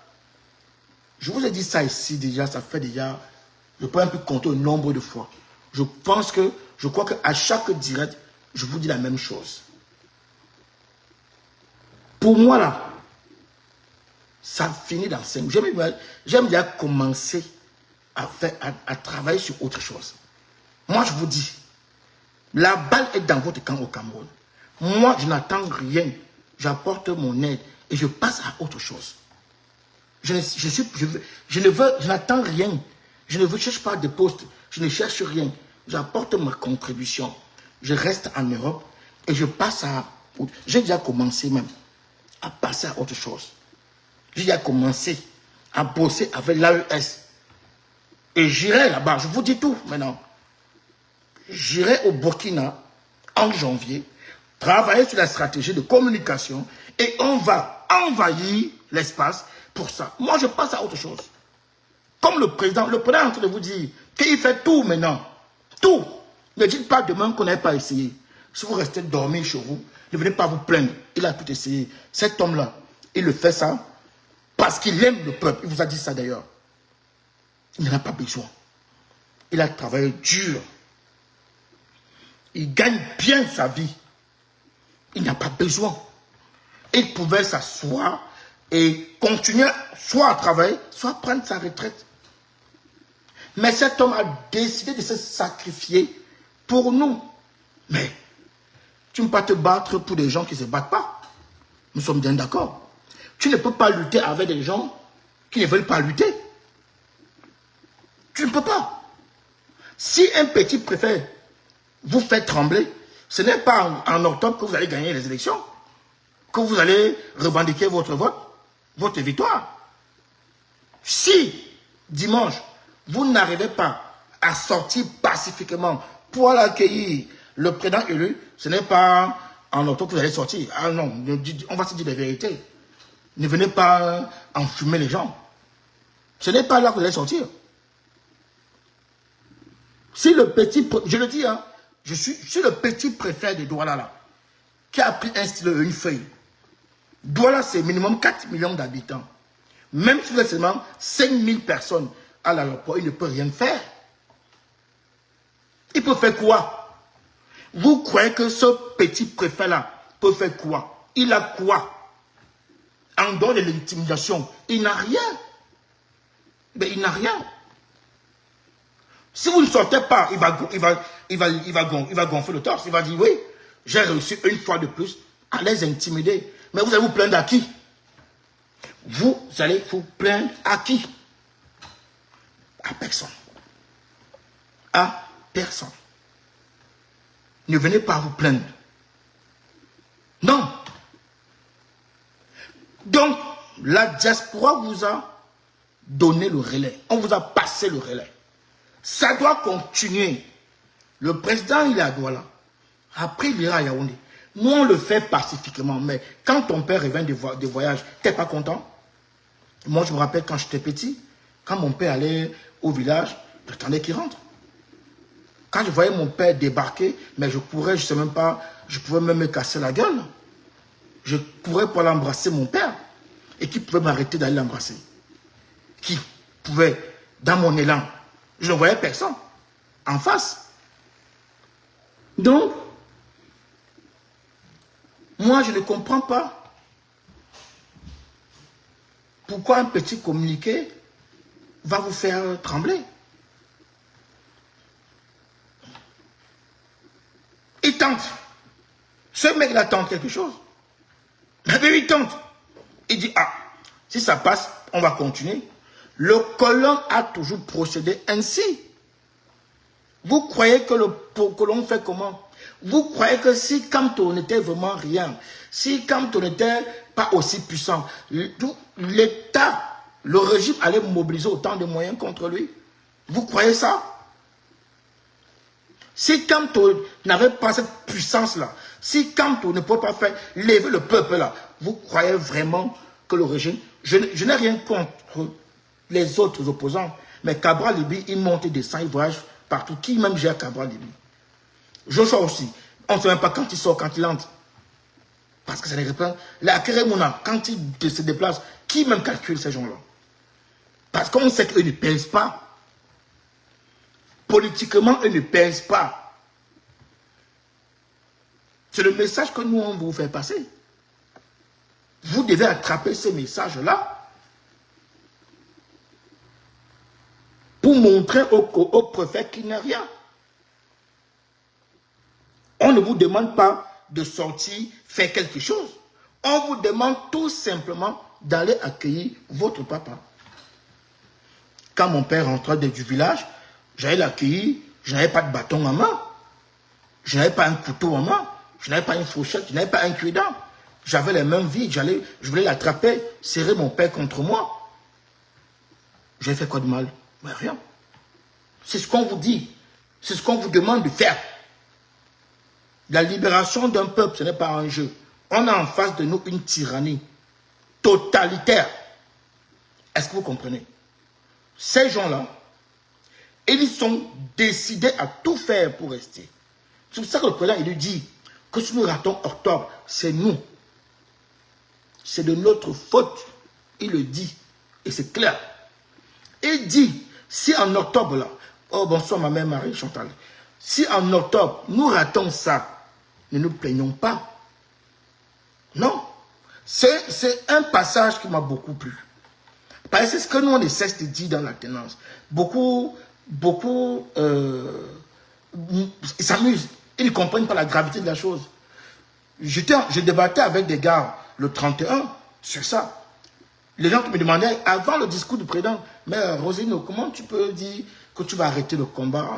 Je vous ai dit ça ici déjà, ça fait déjà, je peux un peu compter le nombre de fois. Je crois qu'à chaque direct, je vous dis la même chose. Pour moi, là, ça finit dans 5 mois. J'aime bien commencer à travailler sur autre chose. Moi, je vous dis, la balle est dans votre camp au Cameroun. Moi, je n'attends rien. J'apporte mon aide et je passe à autre chose. Je n'attends rien. Je ne cherche pas de poste. Je ne cherche rien. J'apporte ma contribution. Je reste en Europe et je passe à... J'ai déjà commencé même à passer à autre chose. J'ai déjà commencé à bosser avec l'AES. Et j'irai là-bas. Je vous dis tout maintenant. J'irai au Burkina en janvier, travailler sur la stratégie de communication et on va envahir l'espace pour ça. Moi, je passe à autre chose. Comme le président est en train de vous dire qu'il fait tout maintenant. Tout. Ne dites pas demain qu'on n'avait pas essayé. Si vous restez dormir chez vous, ne venez pas vous plaindre. Il a tout essayé. Cet homme-là, il le fait ça parce qu'il aime le peuple. Il vous a dit ça d'ailleurs. Il n'en a pas besoin. Il a travaillé dur. Il gagne bien sa vie. Il n'a pas besoin. Il pouvait s'asseoir et continuer soit à travailler, soit à prendre sa retraite. Mais cet homme a décidé de se sacrifier pour nous. Mais tu ne peux pas te battre pour des gens qui ne se battent pas. Nous sommes bien d'accord. Tu ne peux pas lutter avec des gens qui ne veulent pas lutter. Tu ne peux pas. Si un petit préfet vous fait trembler, ce n'est pas en octobre que vous allez gagner les élections, que vous allez revendiquer votre vote, votre victoire. Si, dimanche, vous n'arrivez pas à sortir pacifiquement pour aller accueillir le président élu, ce n'est pas en octobre que vous allez sortir. Ah non, on va se dire la vérité. Ne venez pas enfumer les gens. Ce n'est pas là que vous allez sortir. Si le petit, je le dis, hein, je suis le petit préfet de Douala là, qui a pris un stylo et une feuille. Douala, c'est minimum 4 millions d'habitants. Même si vous êtes seulement 5000 personnes à l'aéroport, il ne peut rien faire. Il peut faire quoi? Vous croyez que ce petit préfet-là peut faire quoi? Il a quoi? En dehors de l'intimidation, il n'a rien. Mais il n'a rien. Si vous ne sortez pas, il va gonfler le torse. Il va dire, oui, j'ai réussi une fois de plus à les intimider. Mais vous allez vous plaindre à qui? Vous allez vous plaindre à qui? À personne. À personne. Ne venez pas vous plaindre. Non. Donc, la diaspora vous a donné le relais. On vous a passé le relais. Ça doit continuer. Le président, il est à Douala. Après, il ira à Yaoundé. Nous, on le fait pacifiquement. Mais quand ton père revient de voyage, tu n'es pas content? Moi, je me rappelle quand j'étais petit, quand mon père allait au village, j'attendais qu'il rentre. Quand je voyais mon père débarquer, mais je courais, je ne sais même pas, je pouvais même me casser la gueule. Je courais pour l'embrasser mon père. Et qui pouvait m'arrêter d'aller l'embrasser? Qui pouvait, dans mon élan? Je ne voyais personne en face. Donc, moi, je ne comprends pas pourquoi un petit communiqué va vous faire trembler. Il tente. Ce mec-là tente quelque chose. Mais il tente. Il dit, ah, si ça passe, on va continuer. Le colon a toujours procédé ainsi. Vous croyez que le colon fait comment? Vous croyez que si Kamto n'était vraiment rien, si Kamto n'était pas aussi puissant, l'État, le régime allait mobiliser autant de moyens contre lui? Vous croyez ça? Si Kamto n'avait pas cette puissance-là, si Kamto ne peut pas faire lever le peuple-là, vous croyez vraiment que le régime... Je n'ai rien contre les autres opposants, mais Cabral Libye, il monte et descend, il voyage partout. Qui même gère Cabral Libye? Joshua aussi. On ne sait même pas quand il sort, quand il entre. Parce que ça les reprend. La Kérémouna, quand il se déplace, qui même calcule ces gens-là? Parce qu'on sait qu'eux ne pèsent pas. Politiquement, eux ne pèsent pas. C'est le message que nous, on vous fait passer. Vous devez attraper ces messages-là pour montrer au préfet qu'il n'est rien. On ne vous demande pas de sortir, faire quelque chose. On vous demande tout simplement d'aller accueillir votre papa. Quand mon père rentrait du village, j'allais l'accueillir, je n'avais pas de bâton en main, je n'avais pas un couteau en main, je n'avais pas une fourchette, je n'avais pas un cuir-dent. J'avais les mains vides, je voulais l'attraper, serrer mon père contre moi. J'ai fait quoi de mal? Mais rien. C'est ce qu'on vous dit, c'est ce qu'on vous demande de faire. La libération d'un peuple, ce n'est pas un jeu. On a en face de nous une tyrannie totalitaire. Est-ce que vous comprenez? Ces gens-là, ils sont décidés à tout faire pour rester. C'est pour ça que le président, il lui dit que si nous ratons octobre, c'est nous. C'est de notre faute. Il le dit. Et c'est clair. Il dit, si en octobre, là, oh bonsoir ma mère Marie Chantal, si en octobre, nous ratons ça, ne nous plaignons pas. Non. C'est un passage qui m'a beaucoup plu. Parce que c'est ce que nous, on ne cesse de dire dans l'alternance. Beaucoup ils s'amusent. Ils ne comprennent pas la gravité de la chose. Je débattais avec des gars le 31 sur ça. Les gens qui me demandaient, avant le discours du président, mais Rosino, comment tu peux dire que tu vas arrêter le combat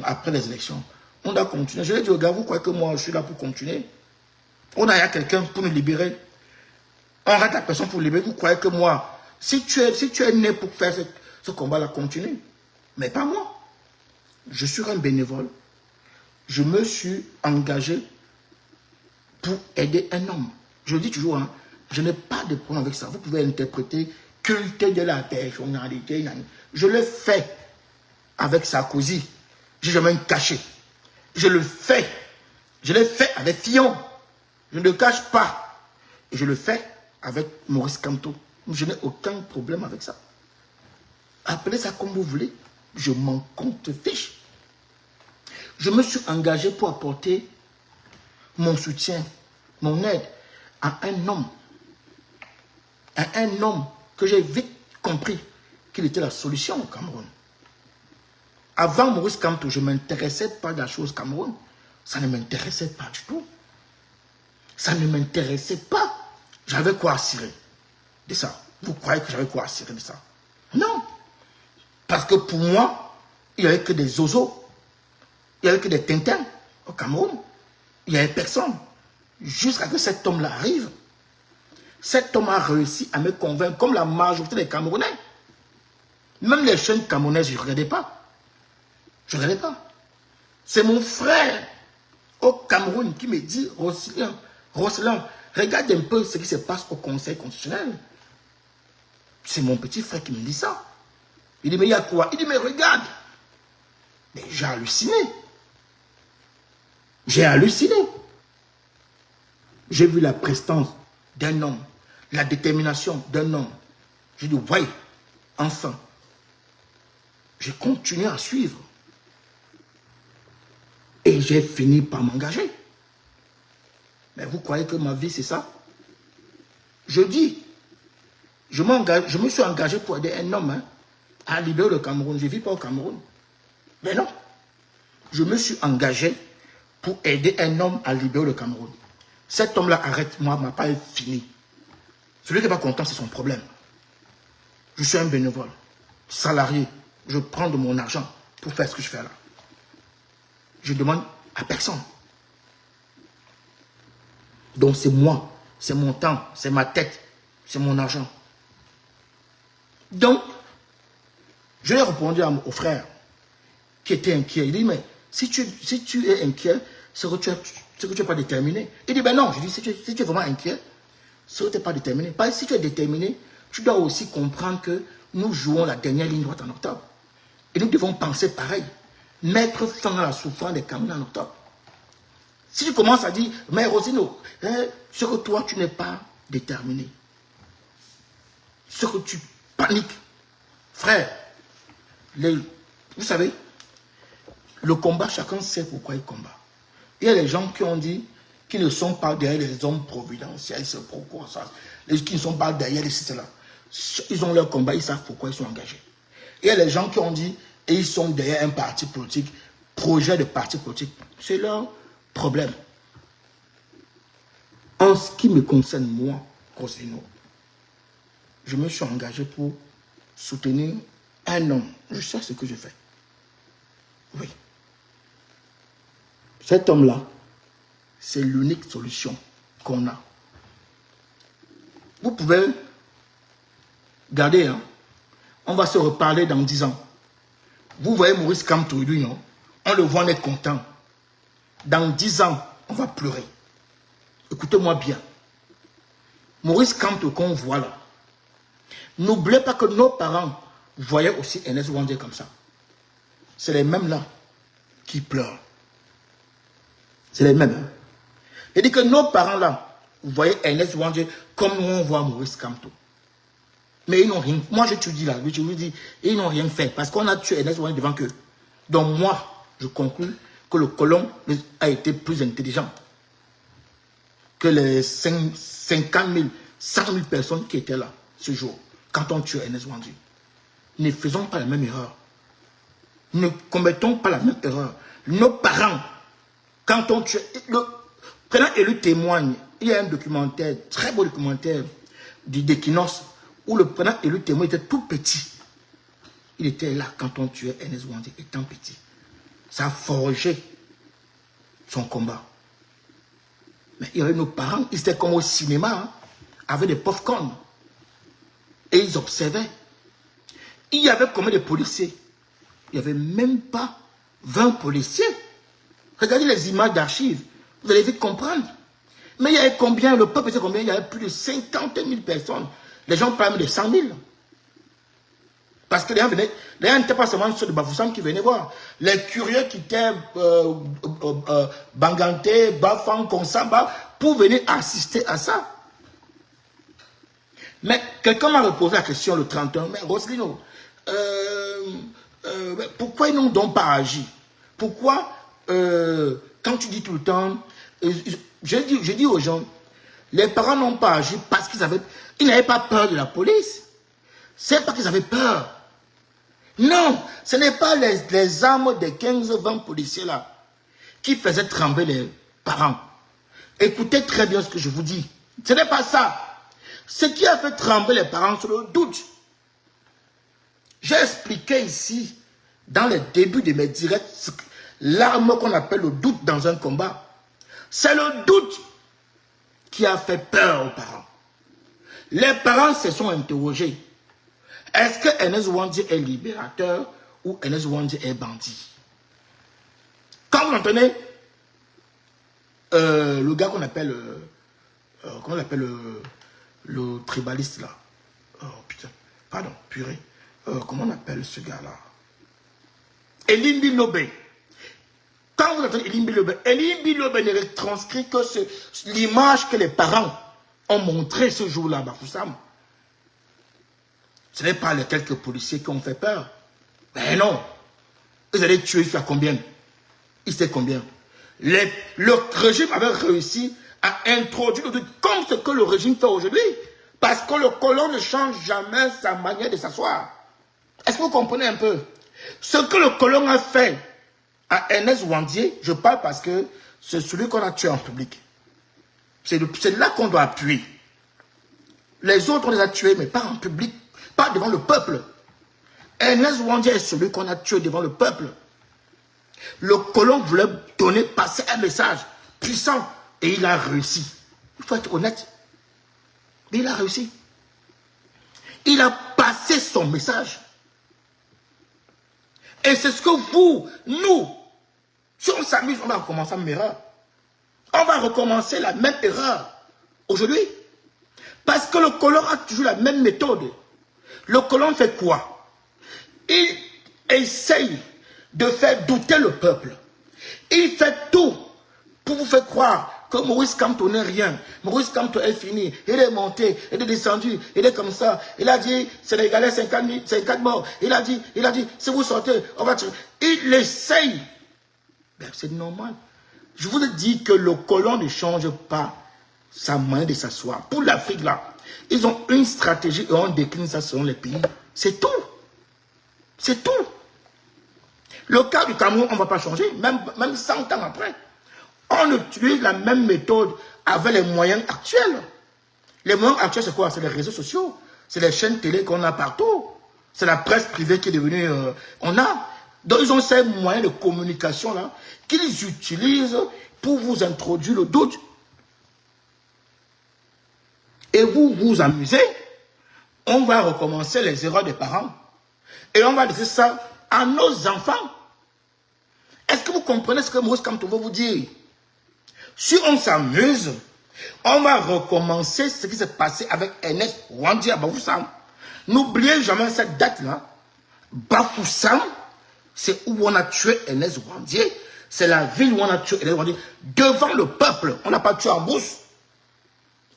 après les élections? On doit continuer. Je lui ai dit, aux gars, vous croyez que moi, je suis là pour continuer? On a quelqu'un pour nous libérer. On arrête la personne pour nous libérer. Vous croyez que moi, si tu es né pour faire ce combat-là, continue. Mais pas moi. Je suis un bénévole. Je me suis engagé pour aider un homme. Je le dis toujours, hein, je n'ai pas de problème avec ça. Vous pouvez interpréter culte de la personnalité. Je le fais avec Sarkozy. Je n'ai jamais caché. Je le fais. Je l'ai fait avec Fillon. Je ne le cache pas. Et je le fais avec Maurice Kamto. Je n'ai aucun problème avec ça. Appelez ça comme vous voulez. Je m'en contrefiche. Je me suis engagé pour apporter mon soutien, mon aide à un homme. À un homme que j'ai vite compris qu'il était la solution au Cameroun. Avant Maurice Kamto, je ne m'intéressais pas de la chose Cameroun. Ça ne m'intéressait pas du tout. Ça ne m'intéressait pas. J'avais quoi à cirer de ça. Vous croyez que j'avais quoi à cirer de ça? Non. Parce que pour moi, il n'y avait que des zozos. Il n'y avait que des tintins au Cameroun. Il n'y avait personne. Jusqu'à ce que cet homme-là arrive. Cet homme a réussi à me convaincre, comme la majorité des Camerounais. Même les chaînes camerounaises, je ne regardais pas. Je ne regardais pas. C'est mon frère au Cameroun qui me dit, Rosselin, regarde un peu ce qui se passe au Conseil constitutionnel. C'est mon petit frère qui me dit ça. Il dit, mais il y a quoi? Il dit, mais regarde. Mais j'ai halluciné. J'ai halluciné. J'ai vu la prestance d'un homme, la détermination d'un homme. J'ai dit, ouais, enfin. J'ai continué à suivre. Et j'ai fini par m'engager. Mais vous croyez que ma vie, c'est ça? Je dis, je me suis engagé pour aider un homme hein, à libérer le Cameroun. Je ne vis pas au Cameroun. Mais non. Je me suis engagé pour aider un homme à libérer le Cameroun. Cet homme-là arrête, moi, ma part est finie. Celui qui n'est pas content, c'est son problème. Je suis un bénévole, salarié. Je prends de mon argent pour faire ce que je fais là. Je demande à personne. Donc c'est moi, c'est mon temps, c'est ma tête, c'est mon argent. Donc, je lui ai répondu au frère qui était inquiet. Il dit, mais si tu es inquiet, c'est que tu n'es pas déterminé. Il dit, ben non, je dis, si tu es vraiment inquiet, c'est que tu n'es pas déterminé. Parce que si tu es déterminé, tu dois aussi comprendre que nous jouons la dernière ligne droite en octobre. Et nous devons penser pareil. Mettre fin à la souffrance des Camerounais en octobre. Si tu commences à dire, mais Rosino, ce que toi, tu n'es pas déterminé. Ce que tu paniques. Frère, vous savez, le combat, chacun sait pourquoi il combat. Il y a des gens qui ont dit qu'ils ne sont pas derrière les hommes providentiels, c'est pourquoi ça. Qui ne sont pas derrière les cela. Ils ont leur combat, ils savent pourquoi ils sont engagés. Il y a des gens qui ont dit, et ils sont derrière un parti politique, projet de parti politique. C'est leur problème. En ce qui me concerne, moi, Rosino, je me suis engagé pour soutenir un homme. Je sais ce que je fais. Oui. Cet homme-là, c'est l'unique solution qu'on a. Vous pouvez garder, hein, on va se reparler dans 10 ans. Vous voyez Maurice Kamto, lui, non? On le voit, on est content. Dans 10 ans, on va pleurer. Écoutez-moi bien. Maurice Kamto qu'on voit là, n'oubliez pas que nos parents voyaient aussi Ernest Ouandjé comme ça. C'est les mêmes là qui pleurent. C'est les mêmes. Hein? Il dit que nos parents là, vous voyez Ernest Ouandjé comme nous on voit Maurice Kamto. Mais ils n'ont rien. Moi je te dis là, je vous dis, ils n'ont rien fait parce qu'on a tué Ernest Ouandjé devant eux. Donc moi, je conclus que le colon a été plus intelligent que les 50 000, 100 000 personnes qui étaient là ce jour, quand on tue Ernest Ouandji. Ne faisons pas la même erreur. Ne commettons pas la même erreur. Nos parents, quand on tue... Le président élu témoigne. Il y a un documentaire, très beau documentaire d'Equinos, où le président élu témoigne était tout petit. Il était là quand on tuait Ernest Ouandji, étant petit. Ça a forgé son combat. Mais il y avait nos parents, ils étaient comme au cinéma, hein, avec des popcorn. Et ils observaient. Il y avait combien de policiers? Il n'y avait même pas 20 policiers. Regardez les images d'archives. Vous allez vite comprendre. Mais il y avait combien? Le peuple était combien? Il y avait plus de 50 000 personnes. Les gens parlaient de 100 000. Parce que les gens venaient. Les gens n'étaient pas seulement ceux de Bafoussam qui venaient voir. Les curieux qui étaient Banganté, Bafang, Konsamba, pour venir assister à ça. Mais quelqu'un m'a reposé la question le 31 mai. Roselino, pourquoi ils n'ont donc pas agi? Pourquoi, quand tu dis tout le temps, je dis aux gens, les parents n'ont pas agi parce ils n'avaient pas peur de la police. C'est pas qu'ils avaient peur. Non, ce n'est pas les armes des 15-20 policiers là qui faisaient trembler les parents. Écoutez très bien ce que je vous dis. Ce n'est pas ça. Ce qui a fait trembler les parents, c'est le doute. J'ai expliqué ici, dans les débuts de mes directs, l'arme qu'on appelle le doute dans un combat. C'est le doute qui a fait peur aux parents. Les parents se sont interrogés. Est-ce que Ernest Ouandji est libérateur ou Ernest Ouandji est bandit? Quand vous entendez le gars qu'on appelle, comment on l'appelle, le tribaliste là. Oh putain, pardon, purée. Comment on appelle ce gars-là? Elimbi Lobé. Quand vous entendez Elimbi Lobé ne retranscrit que l'image que les parents ont montrée ce jour-là à Bafoussam. Ce n'est pas les quelques policiers qui ont fait peur. Mais non. Ils allaient tuer jusqu'à combien? Ils étaient combien? Le régime avait réussi à introduire le doute comme ce que le régime fait aujourd'hui. Parce que le colon ne change jamais sa manière de s'asseoir. Est-ce que vous comprenez un peu? Ce que le colon a fait à Ernest Ouandji, je parle parce que c'est celui qu'on a tué en public. C'est là qu'on doit appuyer. Les autres, on les a tués, mais pas en public, pas devant le peuple. Ernest Ouandji est celui qu'on a tué devant le peuple. Le colon voulait passer un message puissant et il a réussi. Il faut être honnête. Mais il a réussi. Il a passé son message. Et c'est ce que nous, si on s'amuse, on va recommencer la même erreur. On va recommencer la même erreur aujourd'hui. Parce que le colon a toujours la même méthode. Le colon fait quoi? Il essaye de faire douter le peuple. Il fait tout pour vous faire croire que Maurice Kamto n'est rien. Maurice Kamto est fini. Il est monté, il est descendu, il est comme ça. Il a dit, Sénégalais, 54 morts. Il a dit, si vous sortez, on va tirer. Il essaye. C'est normal. Je vous ai dit que le colon ne change pas sa manière de s'asseoir. Pour l'Afrique, là, ils ont une stratégie et on décline ça selon les pays. C'est tout. C'est tout. Le cas du Cameroun, on ne va pas changer, même 100 ans après. On utilise la même méthode avec les moyens actuels. Les moyens actuels, c'est quoi? C'est les réseaux sociaux. C'est les chaînes télé qu'on a partout. C'est la presse privée qui est devenue... Donc, ils ont ces moyens de communication là qu'ils utilisent pour vous introduire le doute. Et vous vous amusez. On va recommencer les erreurs des parents. Et on va laisser ça à nos enfants. Est-ce que vous comprenez ce que Maurice Kamto va vous dire? Si on s'amuse, on va recommencer ce qui s'est passé avec Ernest Ouandji à Bafoussam. N'oubliez jamais cette date-là. Bafoussam, c'est où on a tué Ernest Ouandji. C'est la ville où on a tué Ernest Ouandji devant le peuple. On n'a pas tué en brousse.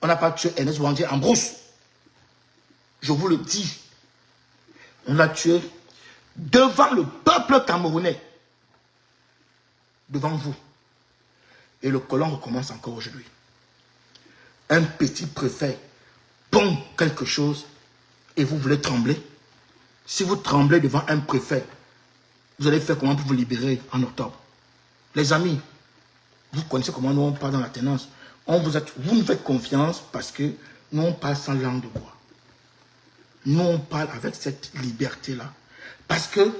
On n'a pas tué Ernest Ouandji en brousse. Je vous le dis. On l'a tué devant le peuple camerounais. Devant vous. Et le colon recommence encore aujourd'hui. un petit préfet pond quelque chose et vous voulez trembler. Si vous tremblez devant un préfet, vous allez faire comment pour vous libérer en octobre? Les amis, vous connaissez comment nous on parle dans la tenance. Vous nous faites confiance parce que nous on parle sans langue de bois. Nous on parle avec cette liberté-là. Parce que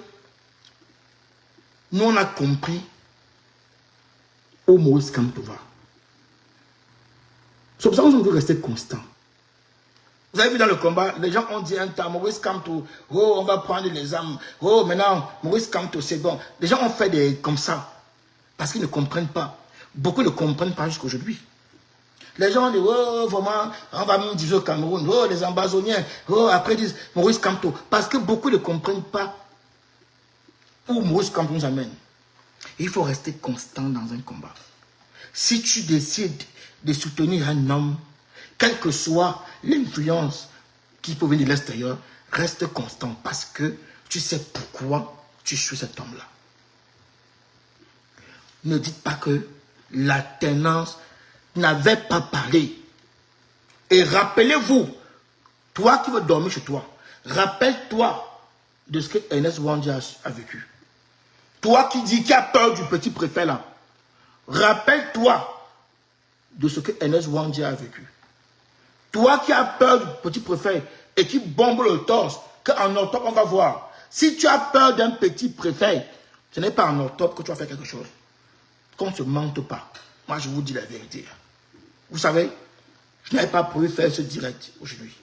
nous on a compris où Maurice Kamto va. C'est pour ça que nous devons rester constants. Vous avez vu dans le combat, les gens ont dit un temps, Maurice Kamto, oh, on va prendre les armes. Oh, maintenant, Maurice Kamto, c'est bon. Les gens ont fait des comme ça. Parce qu'ils ne comprennent pas. Beaucoup ne comprennent pas jusqu'à aujourd'hui. Les gens disent, oh, vraiment, on va me dire au Cameroun, oh, les ambazoniens, oh, après ils disent Maurice Kamto. Parce que beaucoup ne comprennent pas où Maurice Kamto nous amène. Il faut rester constant dans un combat. Si tu décides de soutenir un homme, quelle que soit l'influence qui peut venir de l'extérieur, reste constant parce que tu sais pourquoi tu suis cet homme-là. Ne dites pas que la tenance n'avait pas parlé. Et rappelez-vous, toi qui veux dormir chez toi, rappelle-toi de ce que Ernest Ouandji a vécu. Toi qui as peur du petit préfet là, rappelle-toi de ce que Ernest Ouandji a vécu. Toi qui as peur du petit préfet et qui bombe le torse, qu'en octobre on va voir. Si tu as peur d'un petit préfet, ce n'est pas en octobre que tu vas faire quelque chose. Qu'on ne se mente pas. Moi je vous dis la vérité. Vous savez, je n'avais pas prévu faire ce direct aujourd'hui.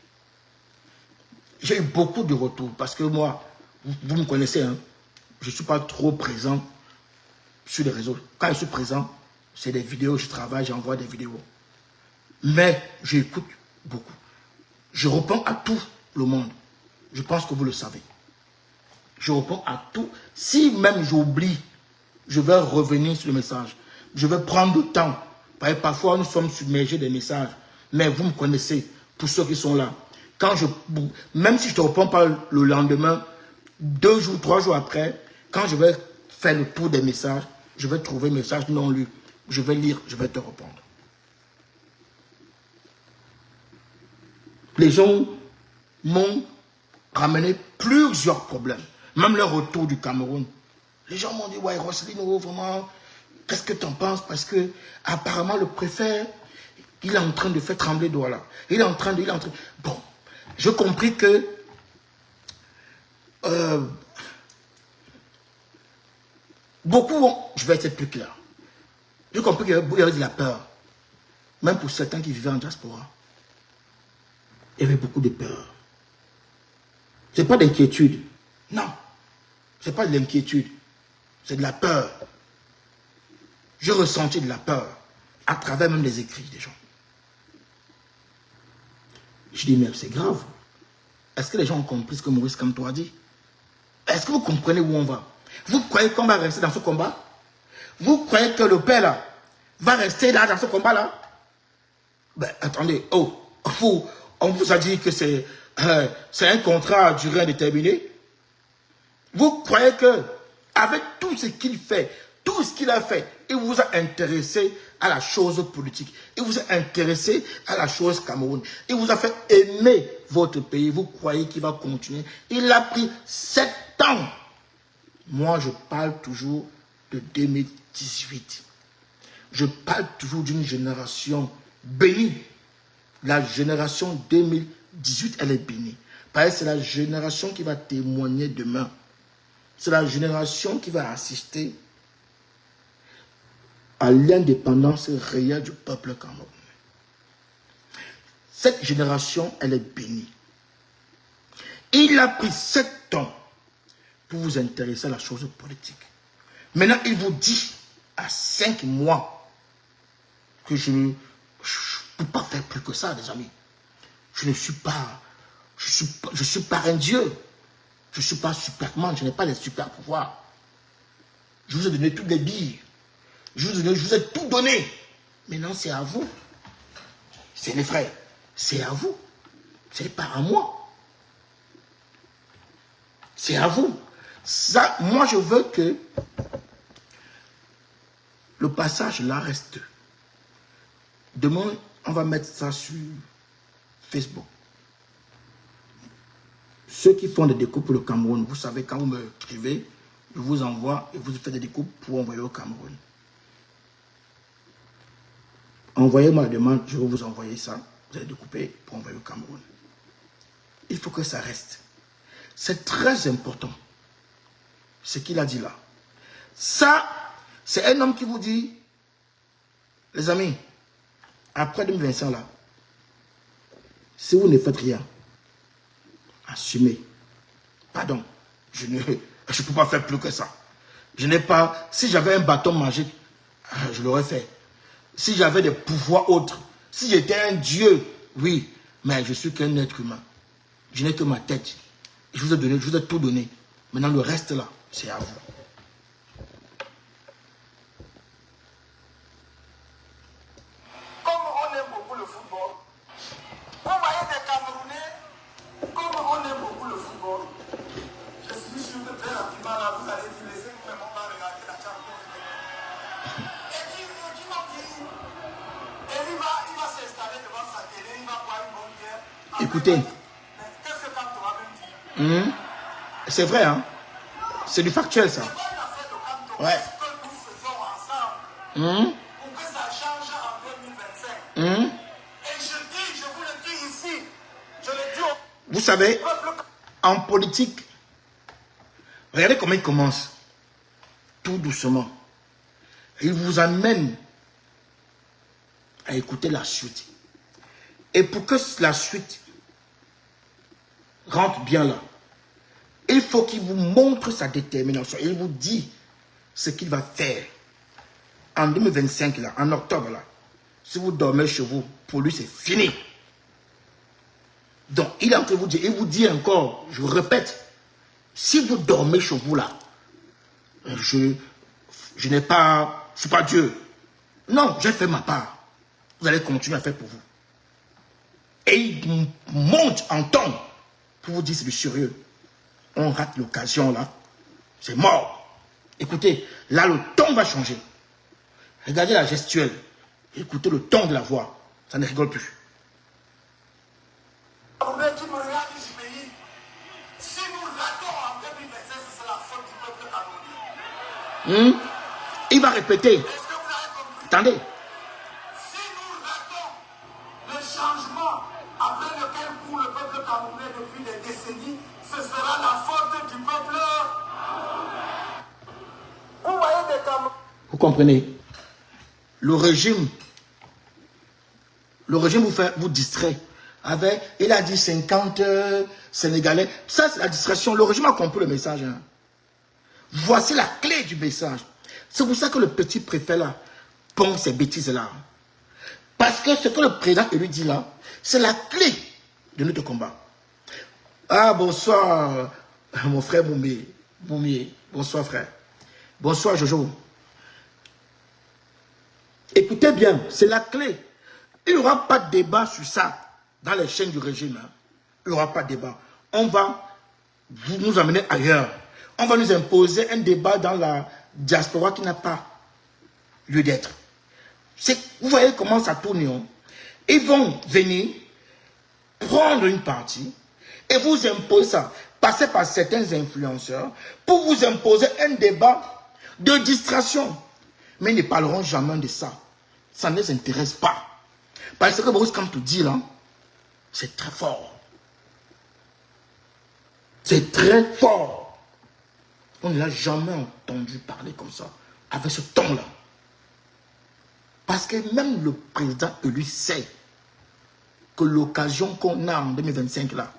J'ai eu beaucoup de retours parce que moi, vous me connaissez, hein, je ne suis pas trop présent sur les réseaux. Quand je suis présent, c'est des vidéos, je travaille, j'envoie des vidéos. Mais j'écoute beaucoup. Je réponds à tout le monde. Je pense que vous le savez. Je réponds à tout. Si même j'oublie, je vais revenir sur le message. Je vais prendre le temps. Parfois, nous sommes submergés des messages. Mais vous me connaissez, pour ceux qui sont là. Même si je ne te réponds pas le lendemain, 2 jours, 3 jours après, quand je vais faire le tour des messages, je vais trouver un message non lu. Je vais lire, je vais te répondre. Les gens m'ont ramené plusieurs problèmes. Même le retour du Cameroun. Les gens m'ont dit, ouais, Roselyne, vraiment, qu'est-ce que tu en penses? Parce que apparemment le préfet, il est en train de faire trembler Douala. Il est en train de... Bon, j'ai compris que beaucoup ont... Je vais être plus clair. J'ai compris qu'il y avait de la peur. Même pour certains qui vivaient en diaspora. Il y avait beaucoup de peur. Ce n'est pas d'inquiétude. Non. Ce n'est pas de l'inquiétude. C'est de la peur. J'ai ressenti de la peur. À travers même les écrits des gens. Je dis, mais c'est grave. Est-ce que les gens ont compris ce que Maurice Kamto a dit? Est-ce que vous comprenez où on va? Vous croyez qu'on va rester dans ce combat? Vous croyez que le père là va rester là dans ce combat là? Ben attendez, oh, on vous a dit que c'est un contrat à durée indéterminée. Vous croyez que avec tout ce qu'il fait, tout ce qu'il a fait, il vous a intéressé à la chose politique. Il vous a intéressé à la chose Cameroun. Il vous a fait aimer votre pays. Vous croyez qu'il va continuer? Il a pris 7 ans. Moi, je parle toujours de 2018. Je parle toujours d'une génération bénie. La génération 2018, elle est bénie. Parce que c'est la génération qui va témoigner demain. C'est la génération qui va assister à l'indépendance réelle du peuple camerounais. Cette génération, elle est bénie. Il a pris 7 ans pour vous intéresser à la chose politique. Maintenant, il vous dit à 5 mois que je ne peux pas faire plus que ça, les amis. Je ne suis pas, je suis pas un dieu. Je ne suis pas Superman, je n'ai pas les super pouvoirs. Je vous ai donné toutes les billes. Je vous ai tout donné. Maintenant, c'est à vous. C'est les frères. C'est à vous. Ce n'est pas à moi. C'est à vous. Ça, moi, je veux que le passage là reste. Demain, On va mettre ça sur Facebook. Ceux qui font des découpes pour le Cameroun, vous savez, quand vous me écrivez, je vous envoie et vous faites des découpes pour envoyer au Cameroun. Envoyez-moi la demande, je vais vous envoyer ça. Vous allez découper pour envoyer au Cameroun. Il faut que ça reste. C'est très important. Ce qu'il a dit là. Ça, c'est un homme qui vous dit, les amis, après 2025 là, si vous ne faites rien, assumez. Pardon, je ne peux pas faire plus que ça. Je n'ai pas, si j'avais un bâton magique, je l'aurais fait. Si j'avais des pouvoirs autres, si j'étais un dieu, oui, mais je suis qu'un être humain. Je n'ai que ma tête. Je vous ai donné, je vous ai tout donné. Maintenant, le reste là, c'est à vous. Comme on aime beaucoup le football, vous voyez des Camerounais, comme on aime beaucoup le football, je suis sûr que très rapidement là, vous allez dire, laissez-nous même, on va regarder la Champions League. Et qui m'a dit, et il va s'installer devant sa télé, il va boire une bonne bière. Écoutez. Mais qu'est-ce que Kanto va même dire? C'est vrai, hein? C'est du factuel, ça. C'est pas une affaire de Kanto. Ouais. Ce que nous faisons ensemble, pour que ça change en 2025. Et je vous le dis ici, je le dis au Vous savez, peuple. en politique, regardez comment il commence. Tout doucement. Il vous amène à écouter la suite. Et pour que la suite rentre bien là, il faut qu'il vous montre sa détermination. Il vous dit ce qu'il va faire. En 2025, là, en octobre, là, si vous dormez chez vous, pour lui, c'est fini. Donc, il est en train de vous dire, il vous dit encore, je répète, si vous dormez chez vous, là, je n'ai pas, je ne suis pas Dieu. Non, j'ai fait ma part. Vous allez continuer à faire pour vous. Et il monte en temps pour vous dire, c'est du sérieux. On rate l'occasion, là. C'est mort. Écoutez, là, le ton va changer. Regardez la gestuelle. Écoutez le ton de la voix. Ça ne rigole plus. Qui me regarde du pays, si nous ratons en 2025, c'est la faute du peuple camerounais. Il va répéter. Est-ce que vous avez compris? Attendez. Si nous ratons le changement après lequel court le peuple camerounais depuis des décennies, ce sera la faute du peuple. Vous voyez des Camerounais. Vous comprenez? Le régime vous distrait. Il a dit 50 Sénégalais. Ça, c'est la distraction. Le régime a compris le message. Hein. Voici la clé du message. C'est pour ça que le petit préfet là pond ces bêtises-là. Parce que ce que le président lui dit là, c'est la clé de notre combat. Ah, bonsoir, mon frère Boumier. Bonsoir, frère. Bonsoir, Jojo. Écoutez bien, c'est la clé. Il n'y aura pas de débat sur ça dans les chaînes du régime. Hein. Il n'y aura pas de débat. On va nous amener ailleurs. On va nous imposer un débat dans la diaspora qui n'a pas lieu d'être. Vous voyez comment ça tourne. Hein? Ils vont venir prendre une partie et vous imposer ça. Passer par certains influenceurs pour vous imposer un débat de distraction. Mais ils ne parleront jamais de ça. Ça ne les intéresse pas. Parce que Boris Kamto dit là, c'est très fort. C'est très fort. On ne l'a jamais entendu parler comme ça, avec ce ton-là. Parce que même le président, lui, sait que l'occasion qu'on a en 2025 là,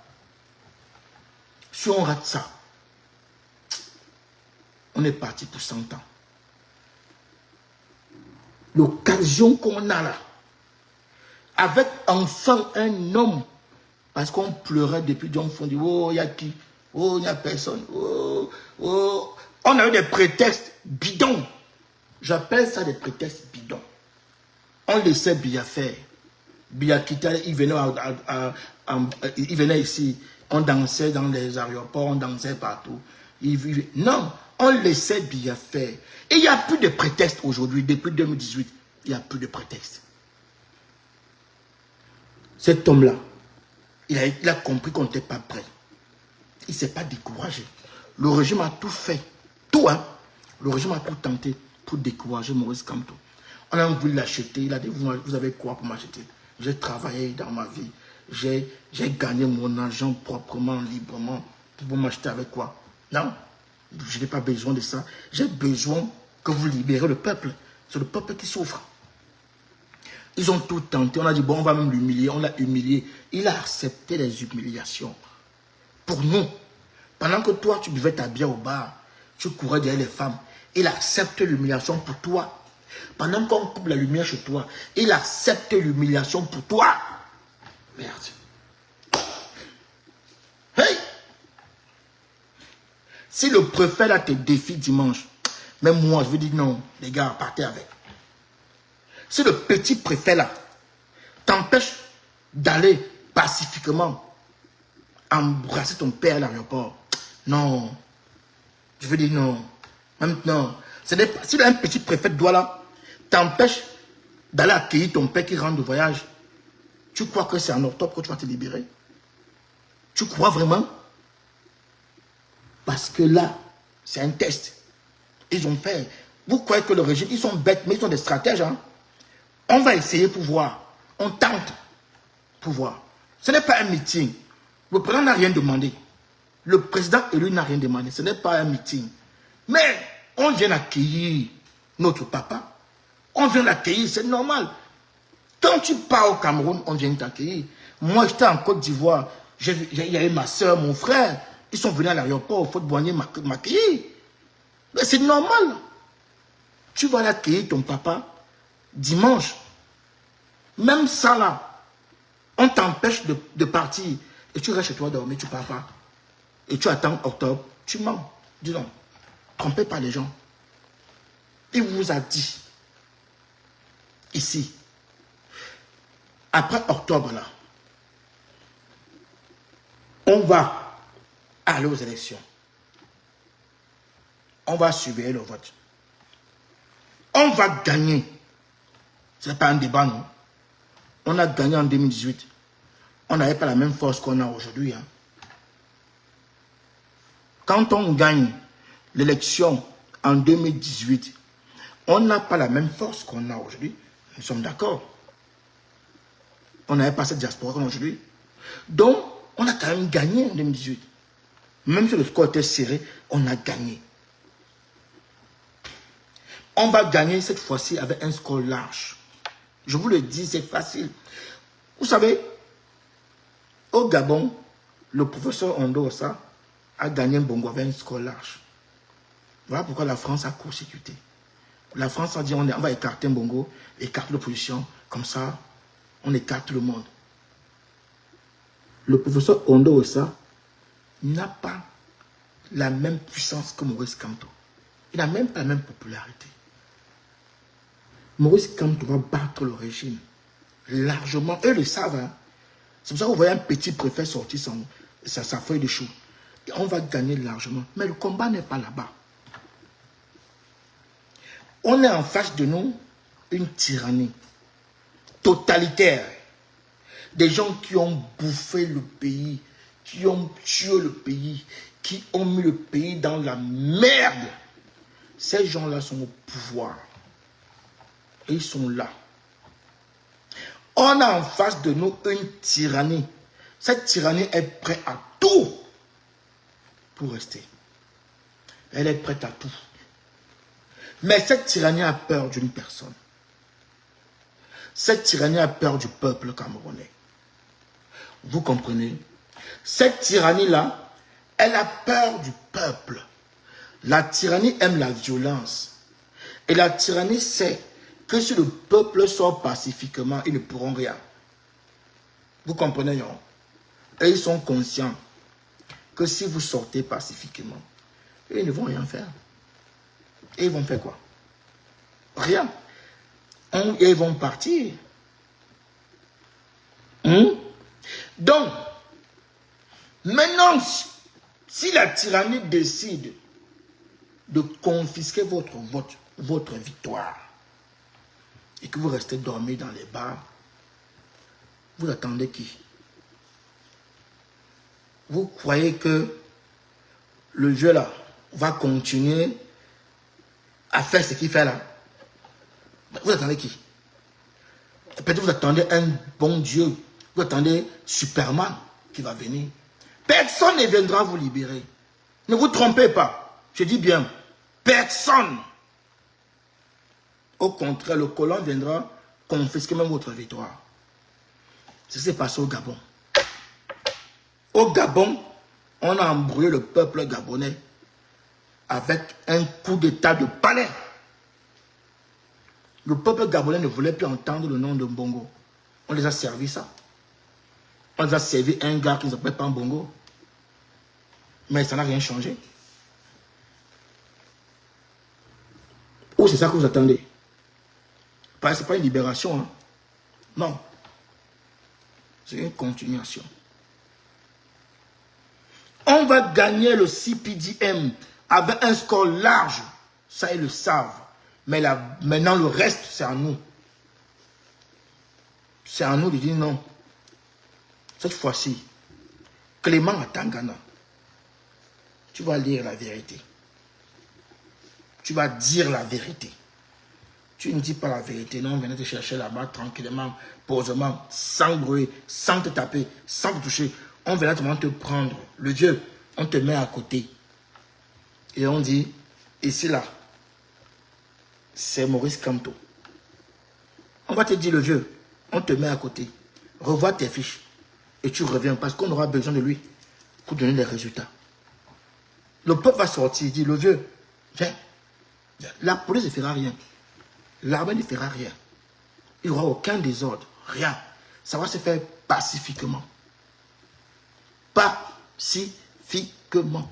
si on rate ça, on est parti pour 100 ans. L'occasion qu'on a là, avec enfin un homme, parce qu'on pleurait depuis donc on dit, oh, il y a qui? Oh, il n'y a personne. Oh, oh. On a eu des prétextes bidons. J'appelle ça des prétextes bidons. On laissait Biya faire. Biya quittait, il venait ici. On dansait dans les aéroports, on dansait partout. Non, on laissait Biya faire. Et il n'y a plus de prétexte aujourd'hui, depuis 2018. Il n'y a plus de prétexte. Cet homme-là, il a compris qu'on n'était pas prêt. Il ne s'est pas découragé. Le régime a tout fait. Tout, hein. Le régime a tout tenté pour décourager Maurice Kamto. On a voulu l'acheter. Il a dit, vous avez quoi pour m'acheter? J'ai travaillé dans ma vie. J'ai gagné mon argent proprement, librement. Pour m'acheter avec quoi? Non. Je n'ai pas besoin de ça. J'ai besoin que vous libérez le peuple. C'est le peuple qui souffre. Ils ont tout tenté. On a dit, bon, on va même l'humilier. On l'a humilié. Il a accepté les humiliations. Pour nous. Pendant que toi, tu buvais ta bière au bar, tu courais derrière les femmes. Il accepte l'humiliation pour toi. Pendant qu'on coupe la lumière chez toi, il accepte l'humiliation pour toi. Merde. Hey! Si le préfet là te défie dimanche, même moi, je veux dire non, les gars, partez avec. Si le petit préfet là t'empêche d'aller pacifiquement embrasser ton père à l'aéroport, non, je veux dire non. Maintenant, si un petit préfet de Douala t'empêche d'aller accueillir ton père qui rentre de voyage, tu crois que c'est en octobre que tu vas te libérer? Tu crois vraiment? Parce que là, c'est un test. Ils ont fait. Vous croyez que le régime, ils sont bêtes, mais ils sont des stratèges. Hein? On va essayer pour voir. On tente pour voir. Ce n'est pas un meeting. Le président n'a rien demandé. Le président élu n'a rien demandé. Ce n'est pas un meeting. Mais on vient accueillir notre papa. On vient l'accueillir, c'est normal. Quand tu pars au Cameroun, on vient t'accueillir. Moi, j'étais en Côte d'Ivoire. Il y avait ma soeur, mon frère. Ils sont venus à l'aéroport, au Faute-Boigny, m'accueillir. Mais c'est normal. Tu vas l'accueillir, ton papa, dimanche. Même ça, là, on t'empêche de partir. Et tu restes chez toi dormir, tu ne pars pas. Et tu attends octobre, tu mens. Dis donc, trompez pas les gens. Il vous a dit, ici, après octobre, là, on va aller aux élections. On va surveiller le vote. On va gagner. Ce n'est pas un débat, non. On a gagné en 2018. On n'avait pas la même force qu'on a aujourd'hui. Hein. Quand on gagne l'élection en 2018, on n'a pas la même force qu'on a aujourd'hui. Nous sommes d'accord. On n'avait pas cette diaspora comme aujourd'hui. Donc, on a quand même gagné en 2018. Même si le score était serré, on a gagné. On va gagner cette fois-ci avec un score large. Je vous le dis, c'est facile. Vous savez, au Gabon, le professeur Ondo Ossa a gagné un bongo avec un score large. Voilà pourquoi la France a court-circuité. La France a dit on va écarter un bongo, écarter l'opposition, comme ça, on écarte le monde. Le professeur Ondo Ossa n'a pas la même puissance que Maurice Kamto. Il n'a même pas la même popularité. Maurice Kamto va battre le régime largement. Eux le savent. Hein. C'est pour ça que vous voyez un petit préfet sortir sa feuille de chou. Et on va gagner largement. Mais le combat n'est pas là-bas. On est en face de nous une tyrannie totalitaire. Des gens qui ont bouffé le pays, qui ont tué le pays, qui ont mis le pays dans la merde. Ces gens-là sont au pouvoir. Et ils sont là. On a en face de nous une tyrannie. Cette tyrannie est prête à tout pour rester. Elle est prête à tout. Mais cette tyrannie a peur d'une personne. Cette tyrannie a peur du peuple camerounais. Vous comprenez? Cette tyrannie-là, elle a peur du peuple. La tyrannie aime la violence. Et la tyrannie sait que si le peuple sort pacifiquement, ils ne pourront rien. Vous comprenez, non? Et ils sont conscients que si vous sortez pacifiquement, ils ne vont rien faire. Et ils vont faire quoi? Rien. Et ils vont partir. Donc, maintenant, si la tyrannie décide de confisquer votre vote, votre victoire, et que vous restez dormir dans les bars, Vous attendez qui? Vous croyez que le jeu là va continuer à faire ce qu'il fait là? Vous attendez qui? Peut-être vous attendez un bon Dieu. Vous attendez Superman qui va venir. Personne ne viendra vous libérer. Ne vous trompez pas. Je dis bien, personne. Au contraire, le colon viendra confisquer même votre victoire. C'est ce qui s'est passé au Gabon. Au Gabon, on a embrouillé le peuple gabonais avec un coup d'état de palais. Le peuple gabonais ne voulait plus entendre le nom de Bongo. On les a servi ça. On les a servi un gars qui ne s'appelle pas Bongo. Mais ça n'a rien changé. Ou c'est ça que vous attendez? Ce n'est pas une libération. Hein? Non. C'est une continuation. On va gagner le CPDM avec un score large. Ça, ils le savent. Mais là, maintenant, le reste, c'est à nous. C'est à nous de dire non. Cette fois-ci, Clément à Tangana, tu vas lire la vérité. Tu vas dire la vérité. Tu ne dis pas la vérité. Non, venez te chercher là-bas tranquillement, posément, sans bruit, sans te taper, sans te toucher. On vient te prendre. Le Dieu, on te met à côté. Et on dit, ici là, c'est Maurice Kamto. On va te dire le Dieu, on te met à côté. Revois tes fiches. Et tu reviens parce qu'on aura besoin de lui pour donner les résultats. Le peuple va sortir, il dit, le Dieu, viens. La police ne fera rien. L'armée ne fera rien. Il n'y aura aucun désordre. Rien. Ça va se faire pacifiquement. Pacifiquement.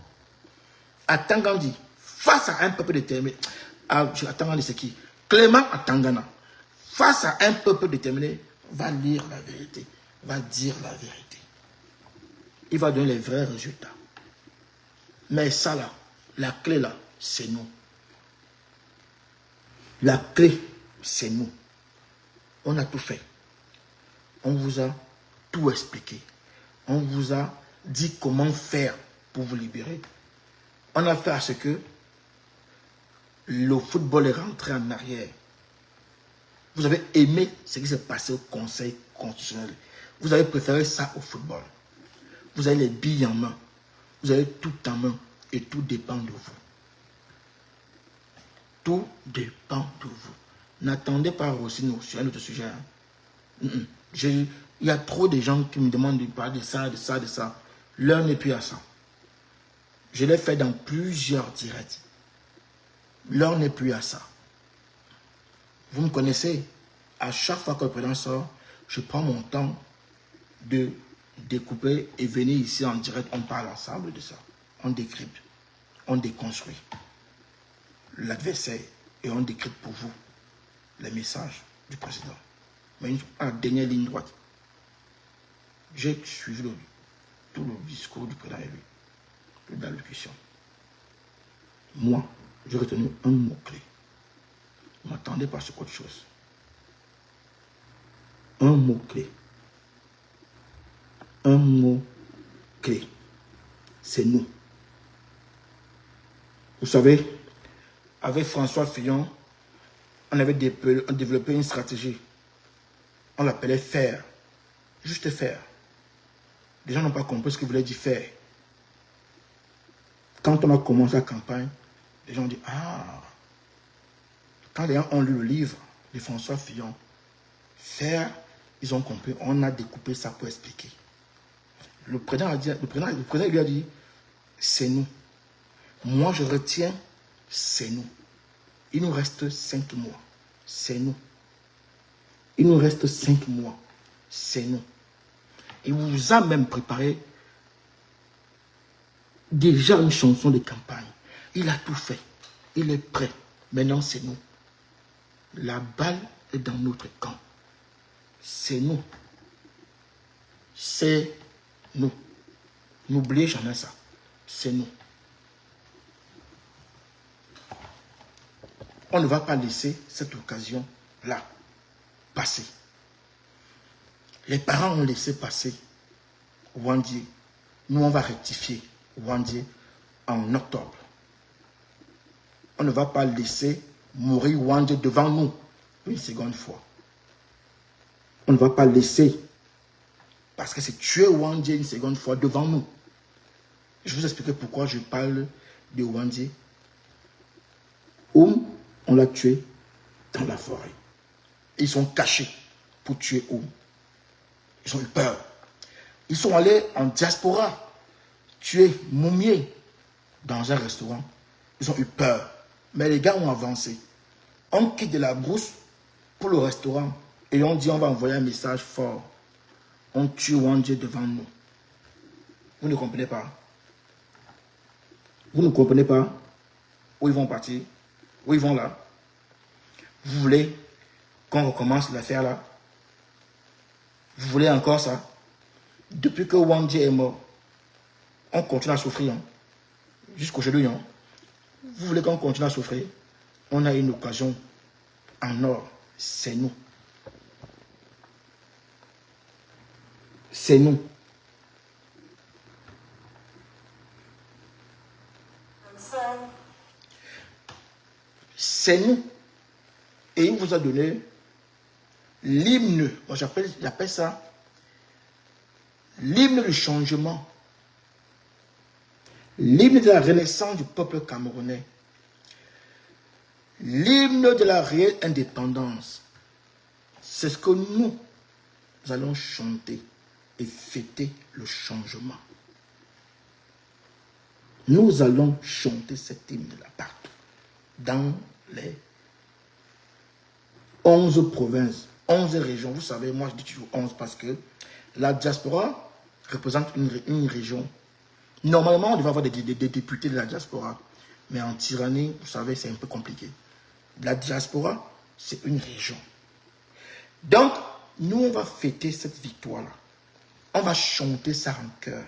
À Tangandi, face à un peuple déterminé. Tangandi, c'est qui? Clément à Tangana. Face à un peuple déterminé, va lire la vérité. Va dire la vérité. Il va donner les vrais résultats. Mais ça là, la clé là, c'est nous. La clé, c'est nous. On a tout fait. On vous a tout expliqué. On vous a dit comment faire pour vous libérer. On a fait à ce que le football est rentré en arrière. Vous avez aimé ce qui s'est passé au Conseil constitutionnel. Vous avez préféré ça au football. Vous avez les billes en main. Vous avez tout en main. Et tout dépend de vous. Tout dépend de vous. N'attendez pas Rossino sur un autre sujet. Hein. Il y a trop de gens qui me demandent de parler de ça, de ça, de ça. L'heure n'est plus à ça. Je l'ai fait dans plusieurs directs. L'heure n'est plus à ça. Vous me connaissez. À chaque fois que le président sort, je prends mon temps de découper et venir ici en direct. On parle ensemble de ça. On décrypte. On déconstruit l'adversaire et on décrypte pour vous les messages du président. Mais à la dernière ligne droite, j'ai suivi tout le discours du président élu, de l'allocution. Moi, j'ai retenu un mot-clé. Ne m'attendez pas sur autre chose. Un mot-clé. Un mot-clé. C'est nous. Vous savez, avec François Fillon, on avait développé une stratégie. On l'appelait faire. Juste faire. Les gens n'ont pas compris ce qu'il voulait dire faire. Quand on a commencé la campagne, les gens ont dit, ah, quand les gens ont lu le livre de François Fillon, faire, ils ont compris, on a découpé ça pour expliquer. Le président lui a dit, c'est nous. Moi, je retiens, c'est nous. Il nous reste 5 mois. C'est nous. Il nous reste 5 mois. C'est nous. Il vous a même préparé déjà une chanson de campagne. Il a tout fait. Il est prêt. Maintenant, c'est nous. La balle est dans notre camp. C'est nous. C'est nous. N'oubliez jamais ça. C'est nous. On ne va pas laisser cette occasion-là passer. Les parents ont laissé passer Wandie. Nous, on va rectifier Wandie en octobre. On ne va pas laisser mourir Wandie devant nous une seconde fois. On ne va pas laisser, parce que c'est tuer Wandie une seconde fois devant nous. Je vous expliquerai pourquoi je parle de Wandie. On l'a tué dans la forêt. Ils sont cachés pour tuer Oum. Ils ont eu peur. Ils sont allés en diaspora tuer Moumié dans un restaurant. Ils ont eu peur. Mais les gars ont avancé. On quitte de la brousse pour le restaurant et on dit on va envoyer un message fort. On tue Wandie devant nous. Vous ne comprenez pas? Vous ne comprenez pas où ils vont partir? Où ils vont là? Vous voulez qu'on recommence l'affaire là? Vous voulez encore ça? Depuis que Wandie est mort, on continue à souffrir. Hein? Jusqu'aujourd'hui. Hein? Vous voulez qu'on continue à souffrir? On a une occasion en or. C'est nous. C'est nous. C'est nous. Et il vous a donné l'hymne. Moi j'appelle ça l'hymne du changement. L'hymne de la renaissance du peuple camerounais. L'hymne de la réelle indépendance. C'est ce que nous allons chanter et fêter le changement. Nous allons chanter cet hymne-là partout. Dans les 11 provinces, 11 régions. Vous savez, moi je dis toujours 11 parce que la diaspora représente une région. Normalement, on devait avoir des députés de la diaspora. Mais en tyrannie, vous savez, c'est un peu compliqué. La diaspora, c'est une région. Donc, nous, on va fêter cette victoire-là. On va chanter ça en cœur.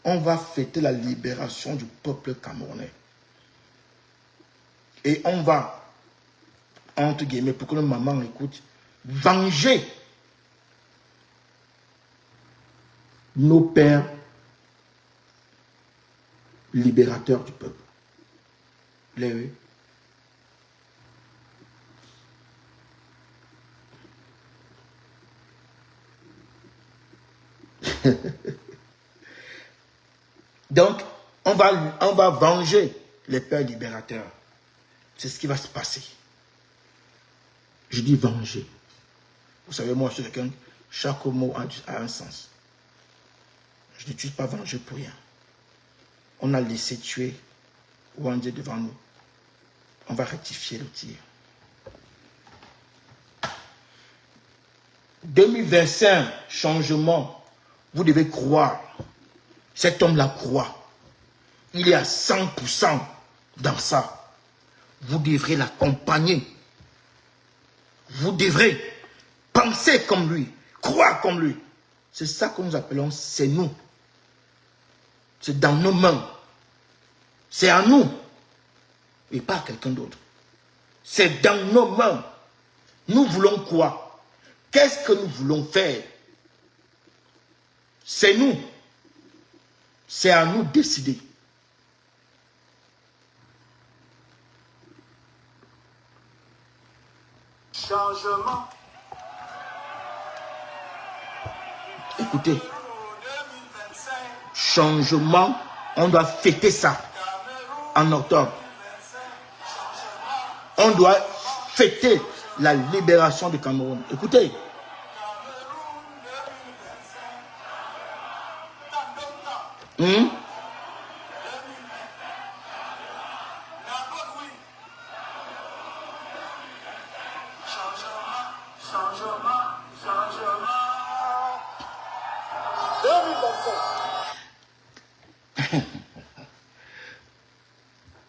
On va fêter la libération du peuple camerounais. Et on va, entre guillemets, pour que nos mamans écoutent, venger nos pères libérateurs du peuple. Les Donc, on va venger les pères libérateurs. C'est ce qui va se passer. Je dis venger. Vous savez, moi, je suis quelqu'un, chaque mot a un sens. Je n'utilise pas venger pour rien. On a laissé tuer Wandie devant nous. On va rectifier le tir. 2025, changement. Vous devez croire. Cet homme-là croit. Il est à 100% dans ça. Vous devrez l'accompagner. Vous devrez penser comme lui, croire comme lui. C'est ça que nous appelons, c'est nous. C'est dans nos mains. C'est à nous. Et pas à quelqu'un d'autre. C'est dans nos mains. Nous voulons quoi? Qu'est-ce que nous voulons faire? C'est nous. C'est à nous de décider. Changement. Écoutez. Changement. On doit fêter ça en octobre. On doit fêter la libération du Cameroun. Écoutez.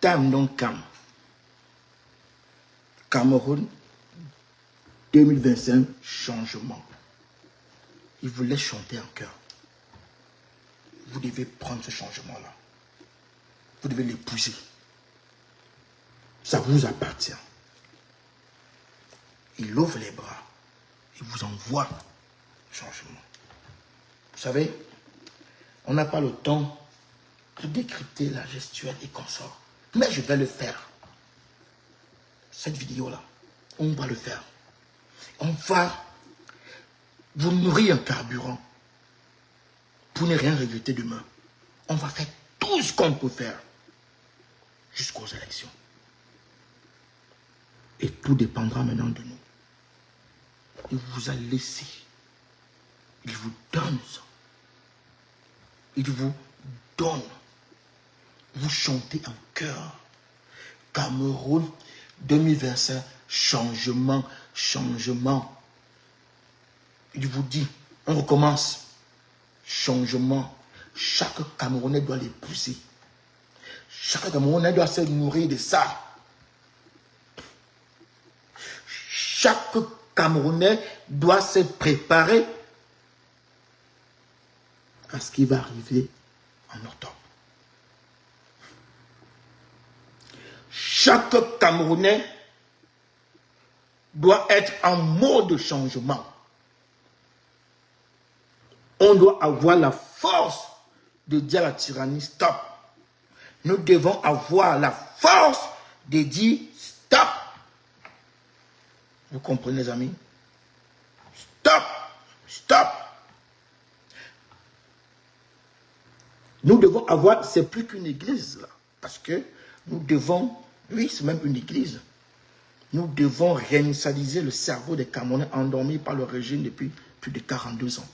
Time don't come. Cameroun 2025, changement. Il voulait chanter en chœur. Vous devez prendre ce changement-là. Vous devez l'épouser. Ça vous appartient. Il ouvre les bras. Il vous envoie changement. Vous savez, on n'a pas le temps de décrypter la gestuelle et consorts. Mais je vais le faire. Cette vidéo-là, on va le faire. On va vous nourrir un carburant pour ne rien regretter demain. On va faire tout ce qu'on peut faire jusqu'aux élections. Et tout dépendra maintenant de nous. Il vous a laissé. Il vous donne ça. Il vous donne. Vous chantez en cœur. Cameroun 2025, changement, changement. Il vous dit, on recommence. Changement. Chaque Camerounais doit l'épouser. Chaque Camerounais doit se nourrir de ça. Chaque Camerounais doit se préparer à ce qui va arriver en octobre. Chaque Camerounais doit être en mode changement. On doit avoir la force de dire à la tyrannie stop. Nous devons avoir la force de dire stop. Vous comprenez, les amis? Stop! Stop! Nous devons avoir, c'est plus qu'une église, là, parce que nous devons, oui, c'est même une église, nous devons réinitialiser le cerveau des Camerounais endormis par le régime depuis plus de 42 ans.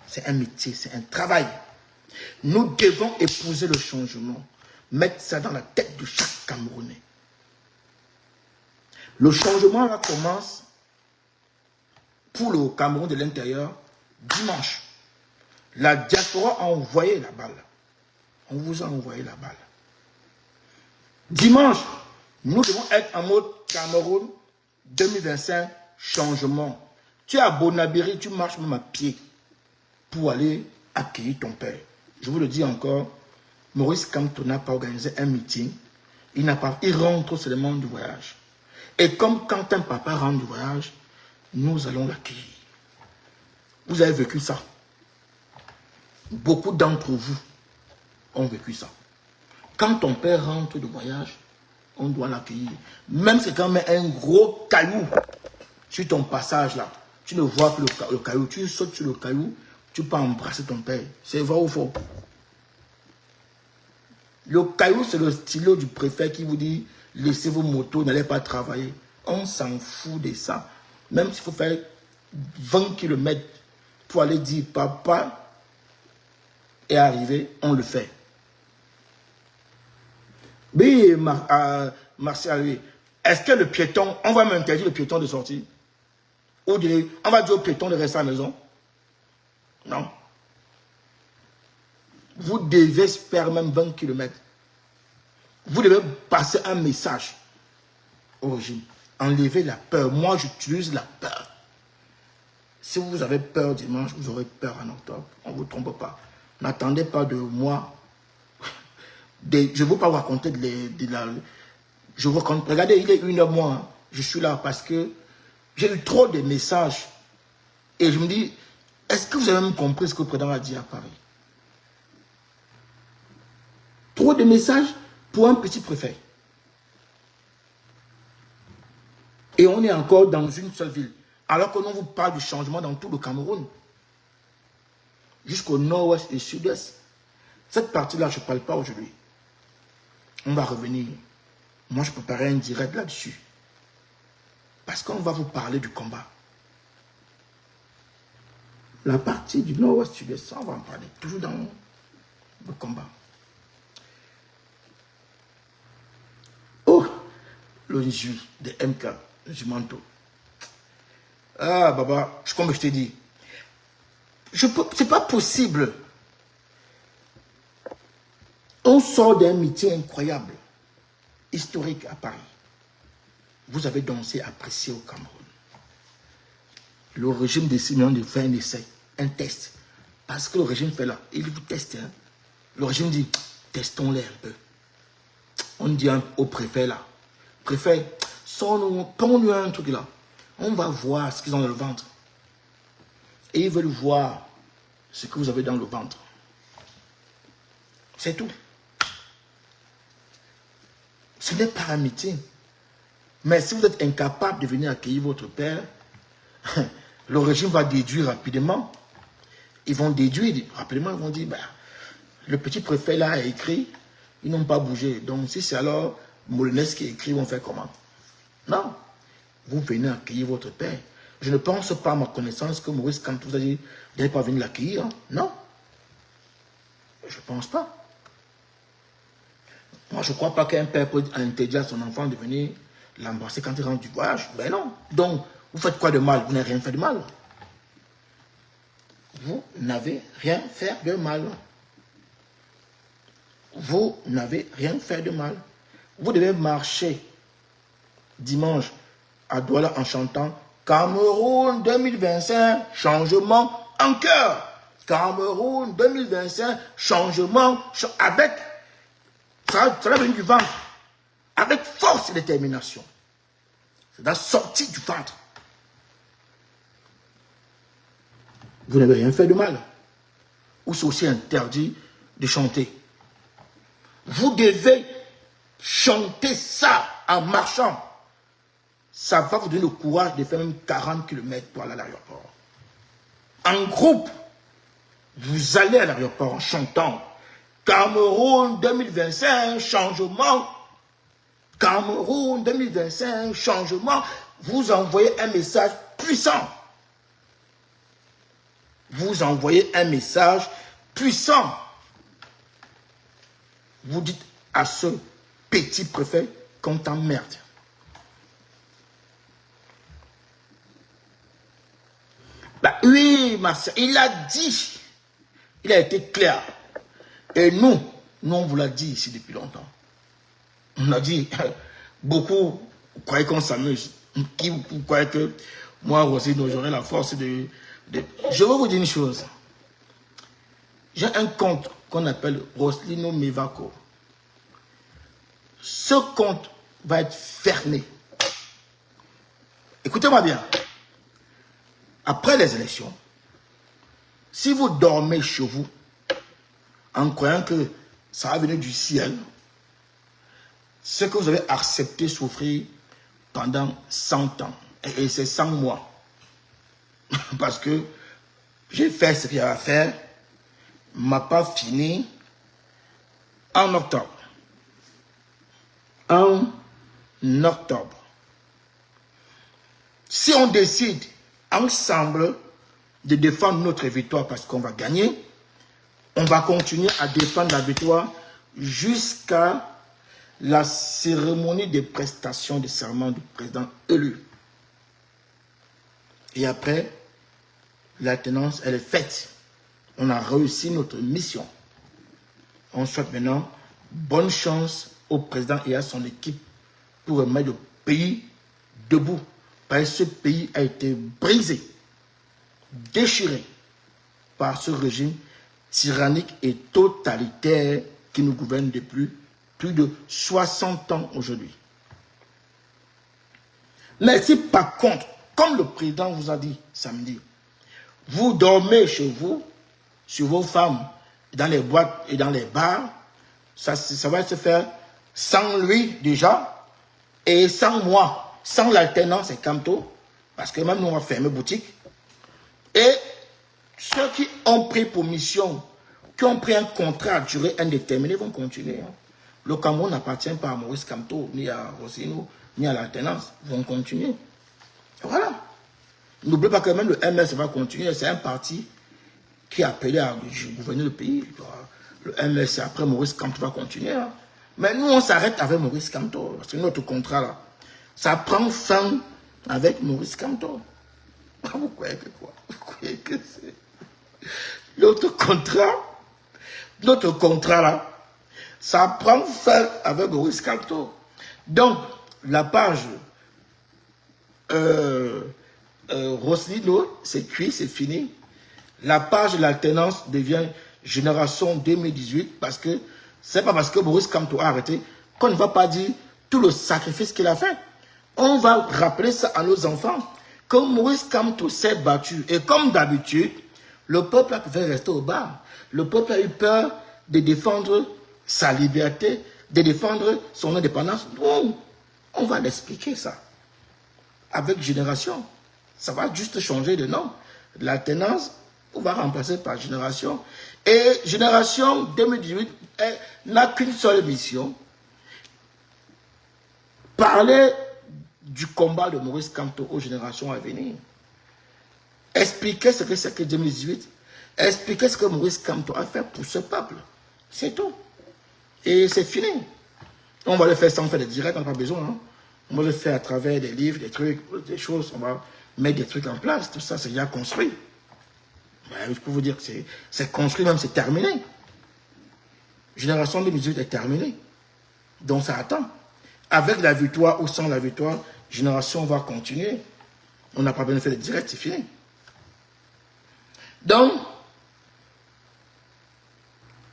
C'est un métier, c'est un travail. Nous devons épouser le changement, mettre ça dans la tête de chaque Camerounais. Le changement là commence pour le Cameroun de l'intérieur dimanche. La diaspora a envoyé la balle. On vous a envoyé la balle. Dimanche, nous devons être en mode Cameroun 2025 changement. Tu es à Bonabéry, tu marches même à pied pour aller accueillir ton père. Je vous le dis encore, Maurice Kamto n'a pas organisé un meeting. Il rentre seulement du voyage. Et comme quand un papa rentre du voyage, nous allons l'accueillir. Vous avez vécu ça. Beaucoup d'entre vous ont vécu ça. Quand ton père rentre du voyage, on doit l'accueillir. Même si quand on met un gros caillou sur ton passage là, tu ne vois que le caillou, tu sautes sur le caillou, tu peux embrasser ton père. C'est vrai ou faux? Le caillou, c'est le stylo du préfet qui vous dit laissez vos motos, n'allez pas travailler. On s'en fout de ça. Même s'il faut faire 20 km pour aller dire papa est arrivé, on le fait. Oui, Martial, est-ce que le piéton, on va m'interdire le piéton de sortir? Ou on va dire au piéton de rester à la maison? Non. Vous devez faire même 20 km. Vous devez passer un message au régime. Enlevez la peur. Moi, j'utilise la peur. Si vous avez peur dimanche, vous aurez peur en octobre. On ne vous trompe pas. N'attendez pas de moi. Je ne veux pas vous raconter je vous raconte. Regardez, il est 1h moins. Je suis là parce que j'ai eu trop de messages. Et je me dis, est-ce que vous avez même compris ce que le président a dit à Paris? Trop de messages pour un petit préfet. Et on est encore dans une seule ville. Alors que l'on vous parle du changement dans tout le Cameroun. Jusqu'au nord-ouest et sud-est. Cette partie-là, je ne parle pas aujourd'hui. On va revenir. Moi, je préparais un direct là-dessus. Parce qu'on va vous parler du combat. La partie du nord-ouest, sud-est, on va en parler. Toujours dans le combat. Oh, le 18 de MK, du manteau. Ah, Baba, comme je t'ai dit, c'est pas possible. On sort d'un meeting incroyable, historique à Paris. Vous avez dansé, apprécié au Cameroun. Le régime décide maintenant de faire un essai, un test. Parce que le régime fait là, il vous teste. Hein. Le régime dit, testons-les un peu. On dit au préfet là, préfet, prends-nous un truc là. On va voir ce qu'ils ont dans le ventre. Et ils veulent voir ce que vous avez dans le ventre. C'est tout. Ce n'est pas un meeting. Mais si vous êtes incapable de venir accueillir votre père, le régime va déduire rapidement. Ils vont déduire rapidement, ils vont dire, bah, le petit préfet là a écrit, ils n'ont pas bougé. Donc si c'est alors Moulines qui écrit, ils vont faire comment? Non. Vous venez accueillir votre père. Je ne pense pas à ma connaissance que Maurice Kamto vous a dit, vous n'allez pas venir l'accueillir. Non. Je ne pense pas. Moi, je ne crois pas qu'un père peut interdire à son enfant de venir l'embrasser quand il rentre du voyage. Ben non. Donc, vous faites quoi de mal? Vous n'avez rien fait de mal. Vous n'avez rien fait de mal. Vous n'avez rien fait de mal. Vous devez marcher dimanche à Douala en chantant Cameroun 2025, changement en cœur. Cameroun 2025, changement avec, ça va venir du ventre, avec force et détermination. C'est la sortie du ventre. Vous n'avez rien fait de mal. Ou c'est aussi interdit de chanter. Vous devez chanter ça en marchant. Ça va vous donner le courage de faire même 40 km pour aller à l'aéroport. En groupe, vous allez à l'aéroport en chantant Cameroun 2025, changement. Cameroun 2025, changement. Vous envoyez un message puissant. Vous envoyez un message puissant. Vous dites à ce petit préfet qu'on t'emmerde. Bah oui, ma soeur, il a dit, il a été clair. Et nous on vous l'a dit ici depuis longtemps. On a dit, beaucoup croyaient qu'on s'amuse. Qui croyaient que moi aussi, j'aurais la force de... Je vais vous dire une chose. J'ai un compte qu'on appelle Roslino Mevako. Ce compte va être fermé. Écoutez-moi bien. Après les élections, si vous dormez chez vous, en croyant que ça va venir du ciel, ce que vous avez accepté souffrir pendant 100 ans, et c'est 100 mois, parce que j'ai fait ce qu'il y a à faire, m'a pas fini en octobre. En octobre. Si on décide ensemble de défendre notre victoire parce qu'on va gagner, on va continuer à défendre la victoire jusqu'à la cérémonie de prestation de serment du président élu. Et après, l'alternance, elle est faite. On a réussi notre mission. On souhaite maintenant bonne chance au président et à son équipe pour remettre le pays debout. Parce que ce pays a été brisé, déchiré par ce régime tyrannique et totalitaire qui nous gouverne depuis plus de 60 ans aujourd'hui. Mais si par contre, comme le président vous a dit samedi, vous dormez chez vous, sur vos femmes, dans les boîtes et dans les bars, ça va se faire sans lui déjà, et sans moi, sans l'alternance et Kamto, parce que même nous on va fermer boutique. Et ceux qui ont pris pour mission, qui ont pris un contrat à durée indéterminée, vont continuer. Le Cameroun n'appartient pas à Maurice Kamto, ni à Rossino, ni à l'alternance. Ils vont continuer. Voilà. N'oubliez pas que même le MS va continuer. C'est un parti qui a appelé à gouverner le pays. Le MS, après Maurice Kamto va continuer. Mais nous, on s'arrête avec Maurice Kamto. C'est notre contrat là. Ça prend fin avec Maurice Kamto. Vous croyez que quoi? Vous croyez que c'est... Notre contrat là, ça prend fin avec Maurice Kamto. Donc, la page Roslino, c'est cuit, c'est fini. La page de l'alternance devient Génération 2018 parce que c'est pas parce que Maurice Kamto a arrêté qu'on ne va pas dire tout le sacrifice qu'il a fait. On va rappeler ça à nos enfants que Maurice Kamto s'est battu. Et comme d'habitude, le peuple a préféré rester au bas. Le peuple a eu peur de défendre sa liberté, de défendre son indépendance. Bon, on va l'expliquer ça. Avec Génération, ça va juste changer de nom. L'alternance, on va remplacer par Génération. Et Génération 2018 n'a qu'une seule mission. Parler du combat de Maurice Kamto aux générations à venir. Expliquer ce que c'est que 2018. Expliquer ce que Maurice Kamto a fait pour ce peuple. C'est tout. Et c'est fini. On va le faire sans faire des directs, on n'a pas besoin. Hein. On va le faire à travers des livres, des trucs, des choses. On va mettre des trucs en place. Tout ça, c'est déjà construit. Ben, je peux vous dire que c'est construit, même c'est terminé. Génération 2018 est terminée. Donc ça attend. Avec la victoire ou sans la victoire, Génération va continuer. On n'a pas besoin de faire des directs, c'est fini. Donc,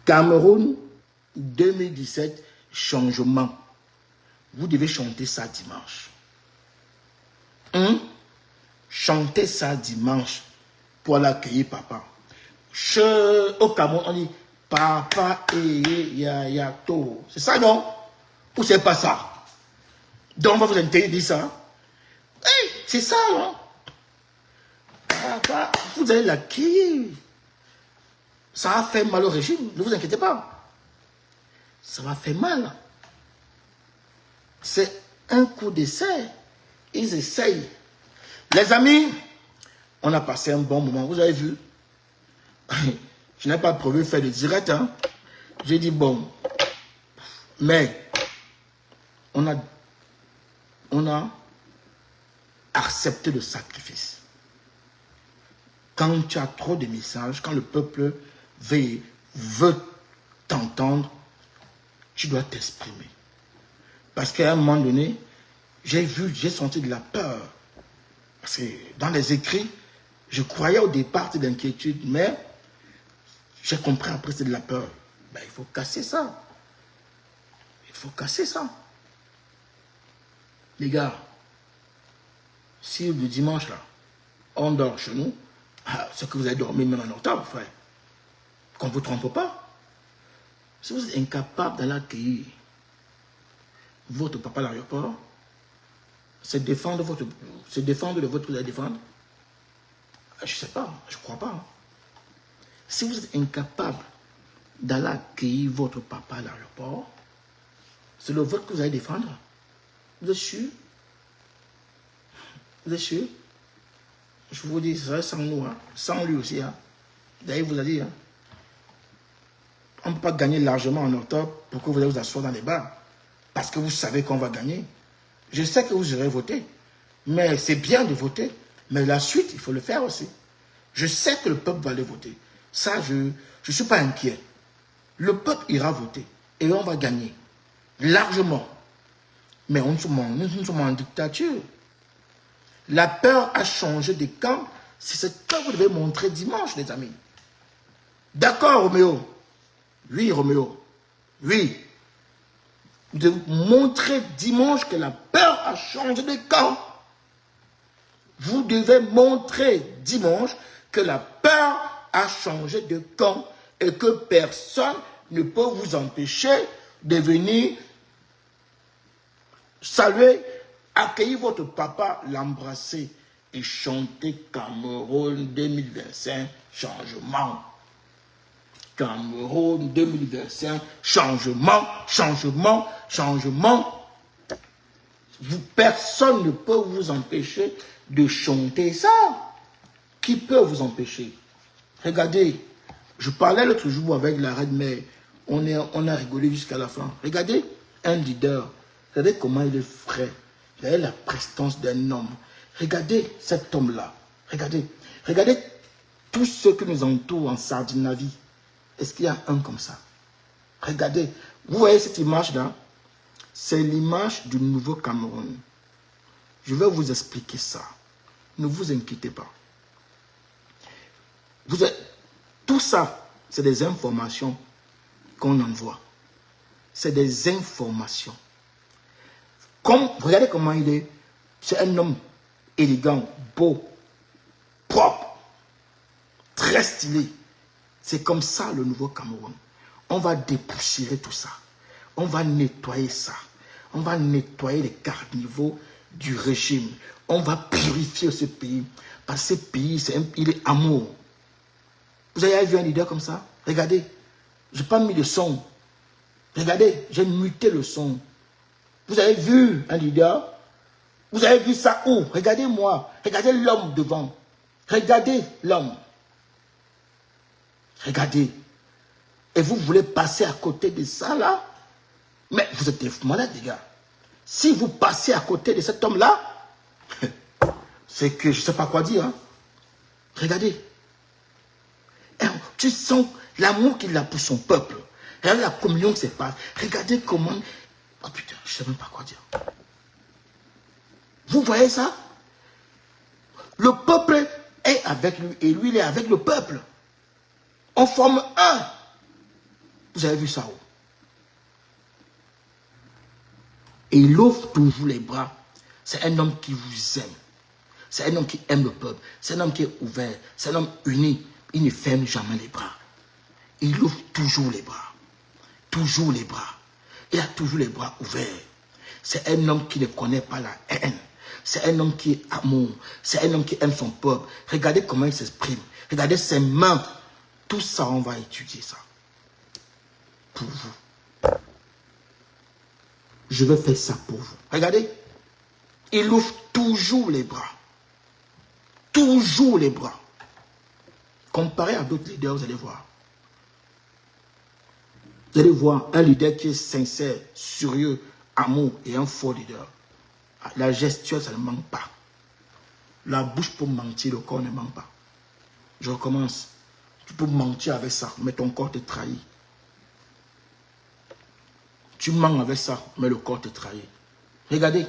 Cameroun 2017, changement. Vous devez chanter ça dimanche. Chantez ça dimanche pour l'accueillir papa. Au Cameroun, on dit papa et yayato. C'est ça, non? Ou c'est pas ça? Donc, on va vous interdire ça. Hey, c'est ça, non? Papa, vous allez l'accueillir. Ça a fait mal au régime, ne vous inquiétez pas. Ça va faire mal. C'est un coup d'essai. Ils essayent. Les amis, on a passé un bon moment. Vous avez vu? Je n'ai pas prévu de faire de direct. Hein? J'ai dit bon. Mais on a accepté le sacrifice. Quand tu as trop de messages, quand le peuple veut t'entendre, tu dois t'exprimer. Parce qu'à un moment donné, j'ai senti de la peur. Parce que dans les écrits, je croyais au départ de l'inquiétude, mais j'ai compris après c'est de la peur. Ben, il faut casser ça. Il faut casser ça. Les gars, si le dimanche, là, on dort chez nous, c'est que vous avez dormi même en octobre, frère. Qu'on ne vous trompe pas. Si vous êtes incapable d'aller accueillir votre papa à l'aéroport, c'est défendre de votre que vous allez défendre. Je ne sais pas, je ne crois pas. Hein. Si vous êtes incapable d'aller accueillir votre papa à l'aéroport, c'est le vote que vous allez défendre. Vous êtes sûr? Vous êtes sûr? Je vous dis, ça sans nous, hein. Sans lui aussi. Hein. D'ailleurs, vous a dit, hein. On ne peut pas gagner largement en octobre pour que vous allez vous asseoir dans les bars. Parce que vous savez qu'on va gagner. Je sais que vous irez voter. Mais c'est bien de voter. Mais la suite, il faut le faire aussi. Je sais que le peuple va aller voter. Ça, je ne suis pas inquiet. Le peuple ira voter. Et on va gagner. Largement. Mais nous sommes en dictature. La peur a changé de camp. C'est ce que vous devez montrer dimanche, les amis. D'accord, Roméo? Oui, Roméo. Oui. Vous devez montrer dimanche que la peur a changé de camp. Vous devez montrer dimanche que la peur a changé de camp et que personne ne peut vous empêcher de venir saluer, accueillir votre papa, l'embrasser et chanter Cameroun 2025, changement. Cameroun 2025, changement, changement, changement. Personne ne peut vous empêcher de chanter ça. Qui peut vous empêcher? Regardez, je parlais l'autre jour avec la reine, mais on a rigolé jusqu'à la fin. Regardez un leader. Regardez comment il est frais. Regardez la prestance d'un homme. Regardez cet homme-là. Regardez. Regardez tous ceux qui nous entourent en Sardinavie. Est-ce qu'il y a un comme ça? Regardez. Vous voyez cette image-là? C'est l'image du nouveau Cameroun. Je vais vous expliquer ça. Ne vous inquiétez pas. Tout ça, c'est des informations qu'on envoie. C'est des informations. Regardez comment il est. C'est un homme élégant, beau, propre, très stylé. C'est comme ça le nouveau Cameroun. On va dépoussiérer tout ça. On va nettoyer ça. On va nettoyer les carnivaux du régime. On va purifier ce pays. Parce que ce pays, il est amour. Vous avez vu un leader comme ça? Regardez. Je n'ai pas mis le son. Regardez, j'ai muté le son. Vous avez vu un leader? Vous avez vu ça où? Regardez-moi. Regardez l'homme devant. Regardez l'homme. Regardez. Et vous voulez passer à côté de ça là? Mais vous êtes des malades, les gars. Si vous passez à côté de cet homme-là, c'est que je ne sais pas quoi dire. Hein. Regardez. Et tu sens l'amour qu'il a pour son peuple. Regardez la communion qui se passe. Regardez comment... Oh putain, je ne sais même pas quoi dire. Vous voyez ça? Le peuple est avec lui et lui, il est avec le peuple. On forme un. Vous avez vu ça où? Et il ouvre toujours les bras. C'est un homme qui vous aime. C'est un homme qui aime le peuple. C'est un homme qui est ouvert. C'est un homme uni. Il ne ferme jamais les bras. Il ouvre toujours les bras. Toujours les bras. Il a toujours les bras ouverts. C'est un homme qui ne connaît pas la haine. C'est un homme qui est amour. C'est un homme qui aime son peuple. Regardez comment il s'exprime. Regardez ses mains. Tout ça, on va étudier ça. Pour vous. Je vais faire ça pour vous. Regardez. Il ouvre toujours les bras. Toujours les bras. Comparé à d'autres leaders, vous allez voir. Vous allez voir un leader qui est sincère, sérieux, amour et un fort leader. La gestuelle, ça ne manque pas. La bouche pour mentir, le corps ne manque pas. Je recommence. Tu peux mentir avec ça, mais ton corps te trahit. Tu mens avec ça, mais le corps te trahit. Regardez.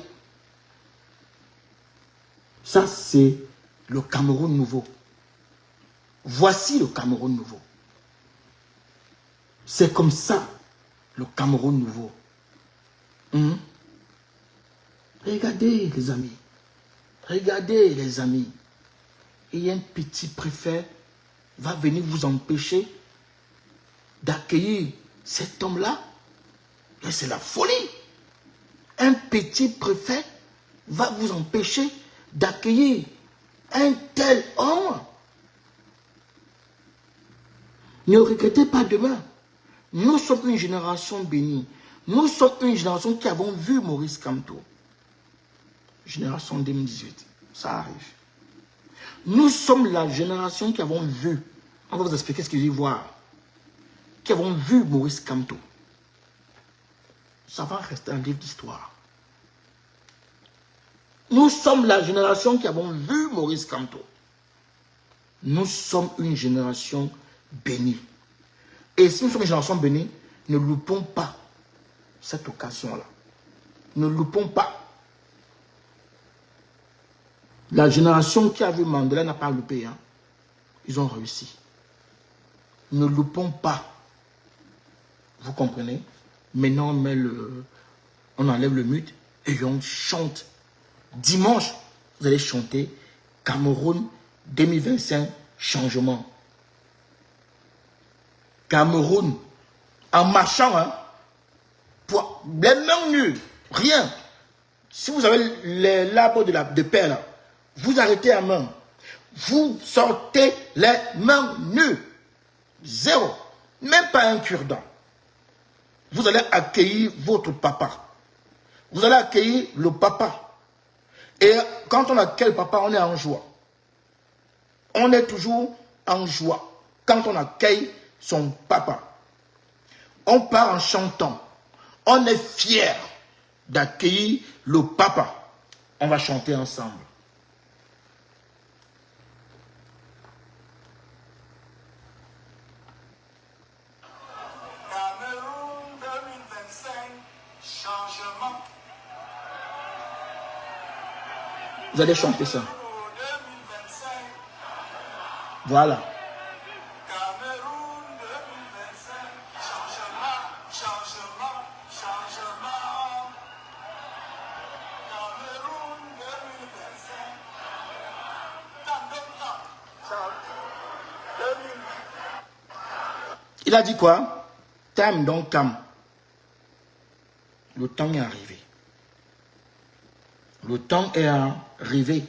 Ça, c'est le Cameroun nouveau. Voici le Cameroun nouveau. C'est comme ça, le Cameroun nouveau. Regardez, les amis. Regardez, les amis. Il y a un petit préfet va venir vous empêcher d'accueillir cet homme-là. Et c'est la folie. Un petit préfet va vous empêcher d'accueillir un tel homme. Ne regrettez pas demain. Nous sommes une génération bénie. Nous sommes une génération qui avons vu Maurice Kamto. Génération 2018. Ça arrive. Nous sommes la génération qui avons vu. On va vous expliquer ce qu'il dit voir. Qui avons vu Maurice Kamto. Ça va rester un livre d'histoire. Nous sommes la génération qui avons vu Maurice Kamto. Nous sommes une génération bénie. Et si nous sommes une génération bénie, ne loupons pas cette occasion-là. Ne loupons pas. La génération qui a vu Mandela n'a pas loupé. Hein. Ils ont réussi. Ne loupons pas. Vous comprenez? Maintenant, on enlève le mute et on chante. Dimanche, vous allez chanter Cameroun 2025, changement. Cameroun, en marchant, hein, pour les mains nues, rien. Si vous avez l'arbre de paix, là, vous arrêtez la main. Vous sortez les mains nues. Zéro. Même pas un cure-dent. Vous allez accueillir votre papa. Vous allez accueillir le papa. Et quand on accueille le papa, on est en joie. On est toujours en joie. Quand on accueille son papa. On part en chantant. On est fiers d'accueillir le papa. On va chanter ensemble. Cameroun 2025, changement. Vous allez chanter ça. 2025, Voilà. Cameroun 2025, changement, changement, changement. Cameroun 2025, Il a dit quoi? Time don't come. Le temps est arrivé. Le temps est arrivé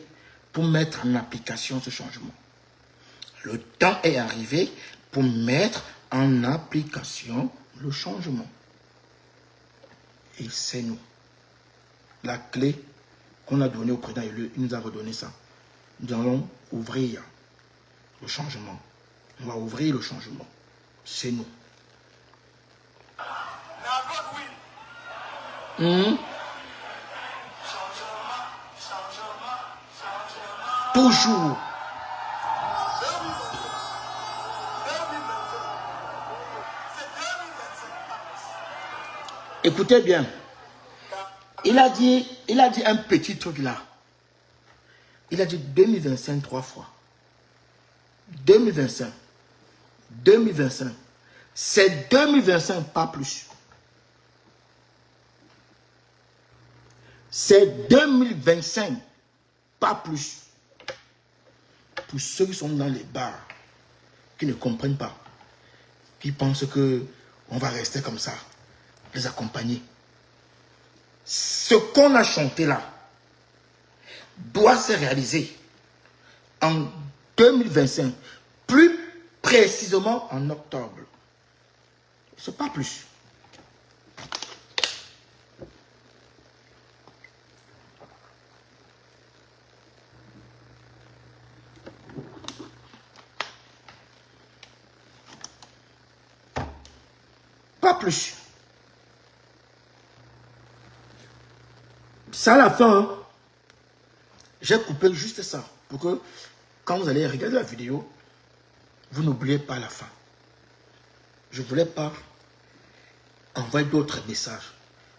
pour mettre en application ce changement. Le temps est arrivé pour mettre en application le changement. Et c'est nous. La clé qu'on a donnée au président élu, il nous a redonné ça. Nous allons ouvrir le changement. On va ouvrir le changement. C'est nous. Toujours. Écoutez bien. Il a dit un petit truc là. Il a dit 2025 3 fois. 2025. 2025. C'est 2025, pas plus. C'est 2025, pas plus. Pour ceux qui sont dans les bars, qui ne comprennent pas, qui pensent que on va rester comme ça, les accompagner. Ce qu'on a chanté là doit se réaliser en 2025, plus précisément en octobre. C'est pas plus. Pas plus. Ça à la fin, hein, j'ai coupé juste ça pour que quand vous allez regarder la vidéo, vous n'oubliez pas la fin. Je ne voulais pas envoyer d'autres messages.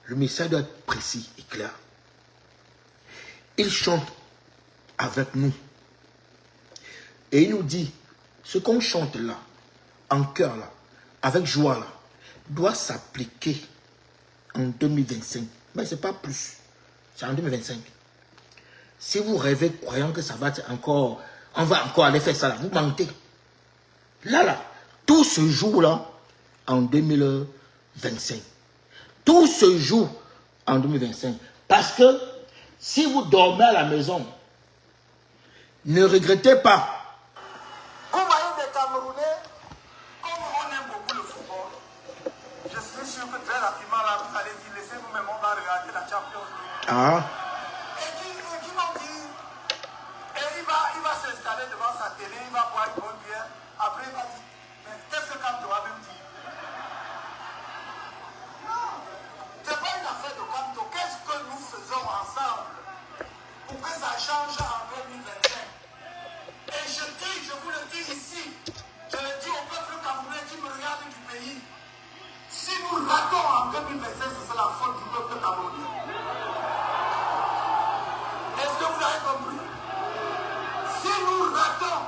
Le message doit être précis et clair. Il chante avec nous. Et il nous dit, ce qu'on chante là, en cœur là, avec joie là, doit s'appliquer en 2025. Mais ce n'est pas plus. C'est en 2025. Si vous rêvez croyant que ça va être encore, on va encore aller faire ça là, vous mentez. Là, tout se joue là en 2025. Tout se joue en 2025. Parce que si vous dormez à la maison, ne regrettez pas. Vous voyez des Camerounais, comme on aime beaucoup le football, je suis sûr que très rapidement là, vous allez dire, laissez-vous même, on va regarder la Champions League. Ah. Et qui m'ont dit, et il va s'installer devant sa télé, il va boire une bonne bière, après il va dire, mais qu'est-ce que Kamto a même dit? Non, c'est pas une affaire de Kamto. Qu'est-ce que nous faisons ensemble pour que ça change en 2025? Et je vous le dis ici, je le dis au peuple camerounais qui me regarde du pays, si nous ratons en 2025, c'est la faute du peuple camerounais. Est-ce que vous avez compris? Si nous ratons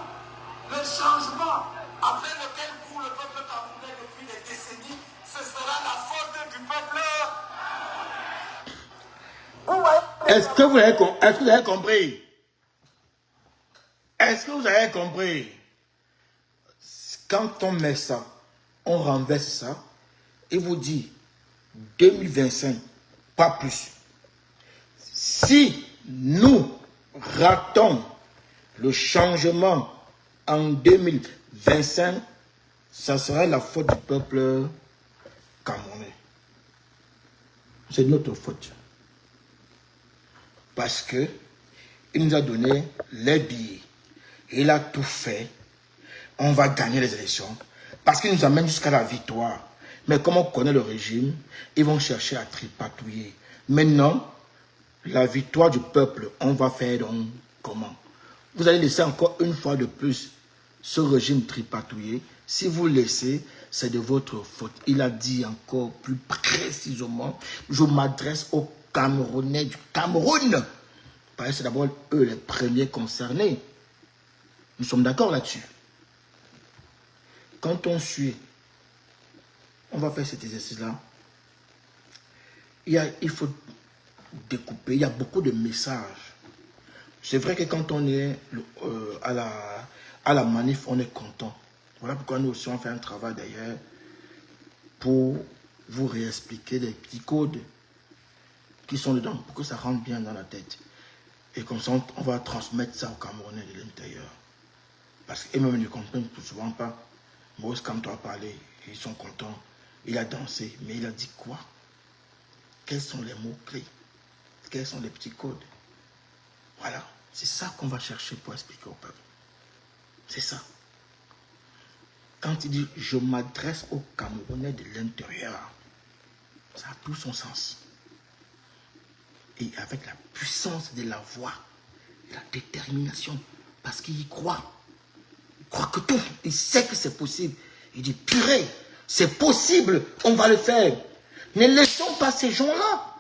le changement après lequel court le peuple camerounais depuis des décennies, ce sera la faute du peuple. Est-ce que vous avez compris? Est-ce que vous avez compris? Quand on met ça, on renverse ça, et vous dit 2025, pas plus. Si nous ratons le changement en 2025, ça sera la faute du peuple camerounais. C'est notre faute. Parce que il nous a donné les billets. Il a tout fait. On va gagner les élections. Parce qu'il nous amène jusqu'à la victoire. Mais comme on connaît le régime, ils vont chercher à tripatouiller. Maintenant, la victoire du peuple, on va faire donc comment? Vous allez laisser encore une fois de plus ce régime tripatouiller. Si vous laissez, c'est de votre faute. Il a dit encore plus précisément, je m'adresse aux Camerounais du Cameroun. Parce que c'est d'abord eux les premiers concernés. Nous sommes d'accord là-dessus. Quand on suit, on va faire cet exercice-là. Il faut découper. Il y a beaucoup de messages. C'est vrai que quand on est à la manif, on est content. Voilà pourquoi nous aussi on fait un travail d'ailleurs pour vous réexpliquer des petits codes qui sont dedans pour que ça rentre bien dans la tête. Et comme ça, on va transmettre ça aux Camerounais de l'intérieur. Parce qu'eux-mêmes ne comprennent tout souvent pas. Maurice Kamto a parlé, ils sont contents. Il a dansé, mais il a dit quoi? Quels sont les mots-clés? Quels sont les petits codes? Voilà, c'est ça qu'on va chercher pour expliquer au peuple. C'est ça. Quand il dit « je m'adresse aux Camerounais de l'intérieur », ça a tout son sens. Et avec la puissance de la voix, la détermination, parce qu'il y croit. Il croit que tout, il sait que c'est possible. Il dit, purée, c'est possible, on va le faire. Ne laissons pas ces gens-là.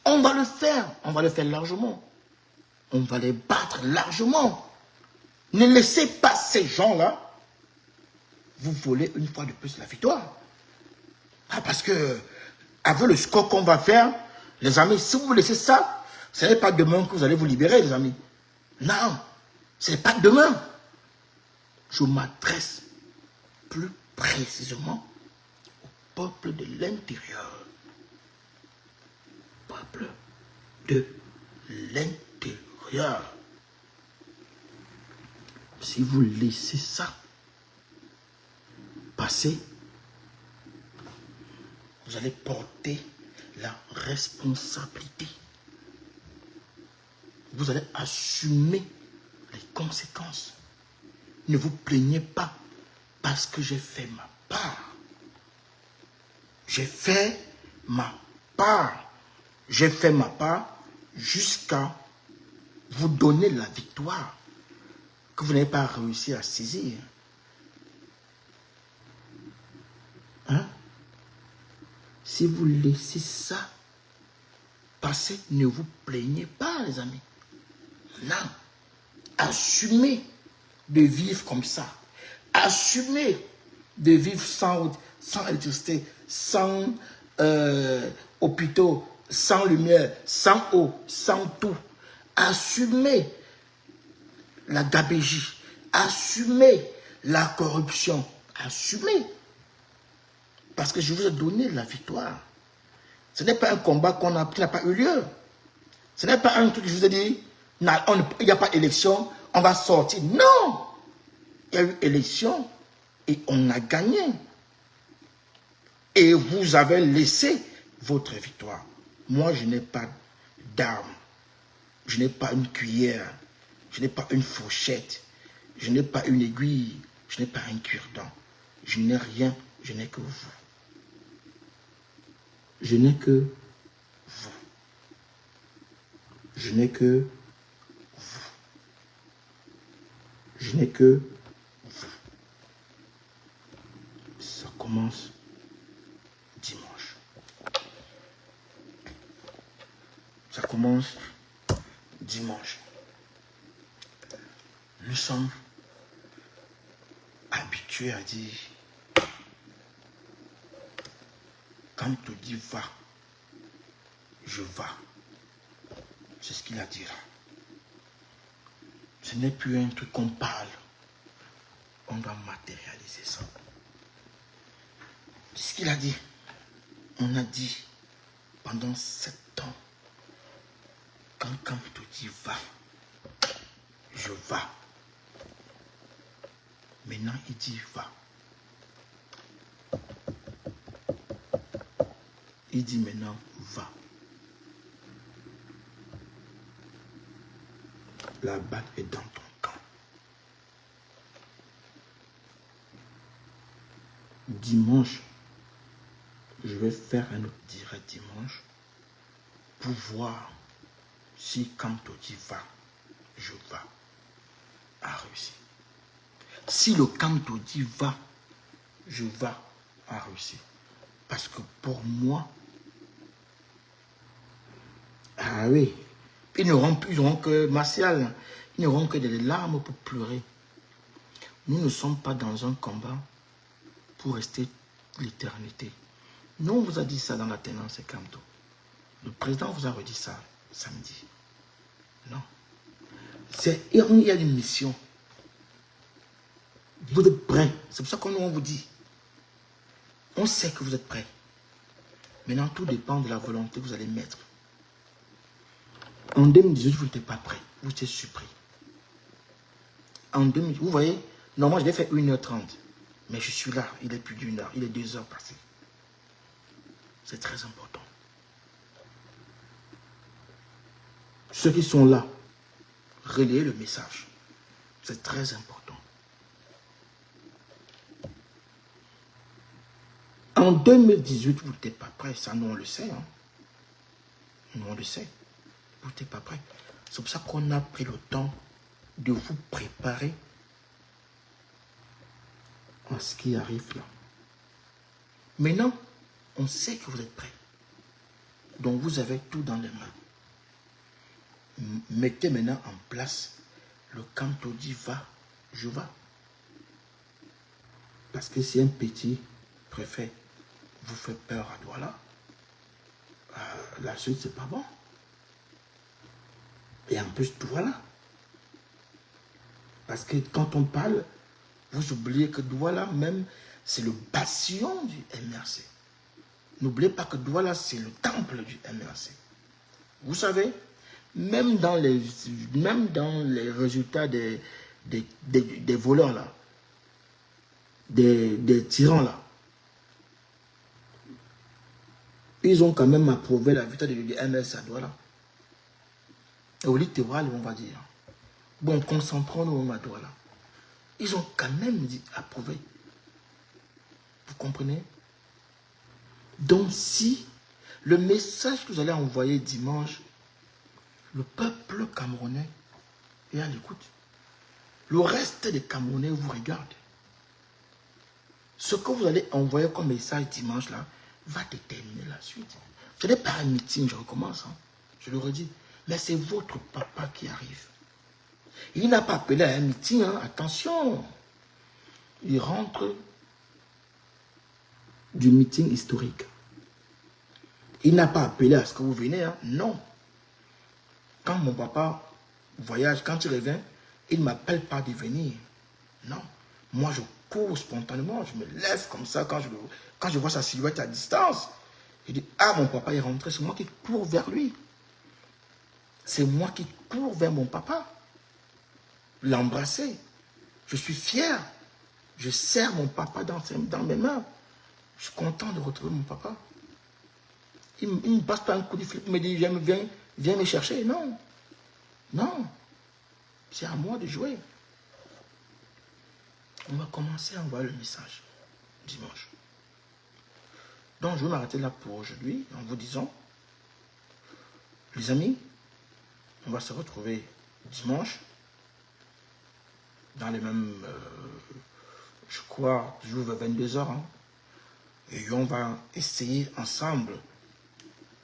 On va le faire largement. On va les battre largement. Ne laissez pas ces gens-là vous voler une fois de plus la victoire. Ah, parce que, avec le score qu'on va faire, les amis, si vous laissez ça, ce n'est pas demain que vous allez vous libérer, les amis. Non, ce n'est pas demain. Je m'adresse plus précisément au peuple de l'intérieur. Peuple de l'intérieur. Si vous laissez ça passer, vous allez porter la responsabilité. Vous allez assumer les conséquences. Ne vous plaignez pas parce que j'ai fait ma part. J'ai fait ma part. J'ai fait ma part jusqu'à vous donner la victoire que vous n'avez pas réussi à saisir. Hein? Si vous laissez ça passer, ne vous plaignez pas, les amis. Non. Assumez de vivre comme ça. Assumez de vivre sans électricité, sans hôpitaux, sans lumière, sans eau, sans tout. Assumez la gabégie. Assumez la corruption. Assumez. Parce que je vous ai donné la victoire. Ce n'est pas un combat qui n'a pas eu lieu. Ce n'est pas un truc que je vous ai dit, il n'y a pas d'élection, on va sortir. Non! Il y a eu élection et on a gagné. Et vous avez laissé votre victoire. Moi, je n'ai pas d'armes. Je n'ai pas une cuillère. Je n'ai pas une fourchette. Je n'ai pas une aiguille. Je n'ai pas un cure-dent. Je n'ai rien. Je n'ai que vous. Je n'ai que vous. Je n'ai que vous. Je n'ai que vous. Ça commence dimanche. Ça commence dimanche. Nous sommes habitués à dire, quand tu dis va, je va. C'est ce qu'il a dit là. Ce n'est plus un truc qu'on parle. On doit matérialiser ça. C'est ce qu'il a dit. On a dit pendant 7 ans, quand tu dis va, je va. Maintenant, il dit va. Il dit maintenant va. La balle est dans ton camp. Dimanche, je vais faire un autre direct dimanche pour voir si quand tu dis va, je va, a réussi. Si le quand tu dis va, je va, a réussi. Parce que pour moi, ah oui, ils n'auront que Martial, ils n'auront que des larmes pour pleurer. Nous ne sommes pas dans un combat pour rester l'éternité. Nous, on vous a dit ça dans la Tenance et Kamto. Le président vous a redit ça samedi. Non. Il y a une mission. Vous êtes prêts. C'est pour ça qu'on vous dit. On sait que vous êtes prêts. Maintenant, tout dépend de la volonté que vous allez mettre. En 2018, vous n'étiez pas prêt. Vous étiez surpris. En 2018, vous voyez, normalement, je l'ai fait 1h30. Mais je suis là, il est plus d'1 heure, il est 2 heures passées. C'est très important. Ceux qui sont là, relayez le message. C'est très important. En 2018, vous n'étiez pas prêt. Ça, nous, on le sait. Hein. Nous, on le sait. Vous n'étiez pas prêt. C'est pour ça qu'on a pris le temps de vous préparer à ce qui arrive là. Maintenant, on sait que vous êtes prêts. Donc, vous avez tout dans les mains. Mettez maintenant en place le canto dit va, je vais. Parce que si un petit préfet vous fait peur à Douala, la suite, c'est pas bon. Et en plus, Douala. Parce que quand on parle, vous oubliez que Douala même, c'est le bastion du MRC. N'oubliez pas que Douala, c'est le temple du MRC. Vous savez, même dans les résultats des voleurs là, des tyrans là, ils ont quand même approuvé la victoire du MRC à Douala. Et au littoral, on va dire. Bon, concentrons-nous à Douala. Ils ont quand même dit approuvé. Vous comprenez? Donc si le message que vous allez envoyer dimanche, le peuple camerounais est à l'écoute. Le reste des Camerounais vous regarde. Ce que vous allez envoyer comme message dimanche là, va déterminer la suite. Ce n'est pas un meeting, je recommence, hein, je le redis, mais c'est votre papa qui arrive. Il n'a pas appelé à un meeting, hein, attention. Il rentre du meeting historique. Il n'a pas appelé à ce que vous venez, hein, non. Quand mon papa voyage, quand il revient, il ne m'appelle pas de venir. Non. Moi, je cours spontanément, je me lève comme ça quand je vois sa silhouette à distance. Je dis, ah, mon papa est rentré, c'est moi qui cours vers lui. C'est moi qui cours vers mon papa. L'embrasser. Je suis fier. Je serre mon papa dans mes mains. Je suis content de retrouver mon papa. Il ne me passe pas un coup de fil, il me dit, viens me chercher. Non. Non. C'est à moi de jouer. On va commencer à envoyer le message dimanche. Donc, je vais m'arrêter là pour aujourd'hui en vous disant, les amis, on va se retrouver dimanche dans les mêmes, je crois, toujours vers 22 h. Hein, et on va essayer ensemble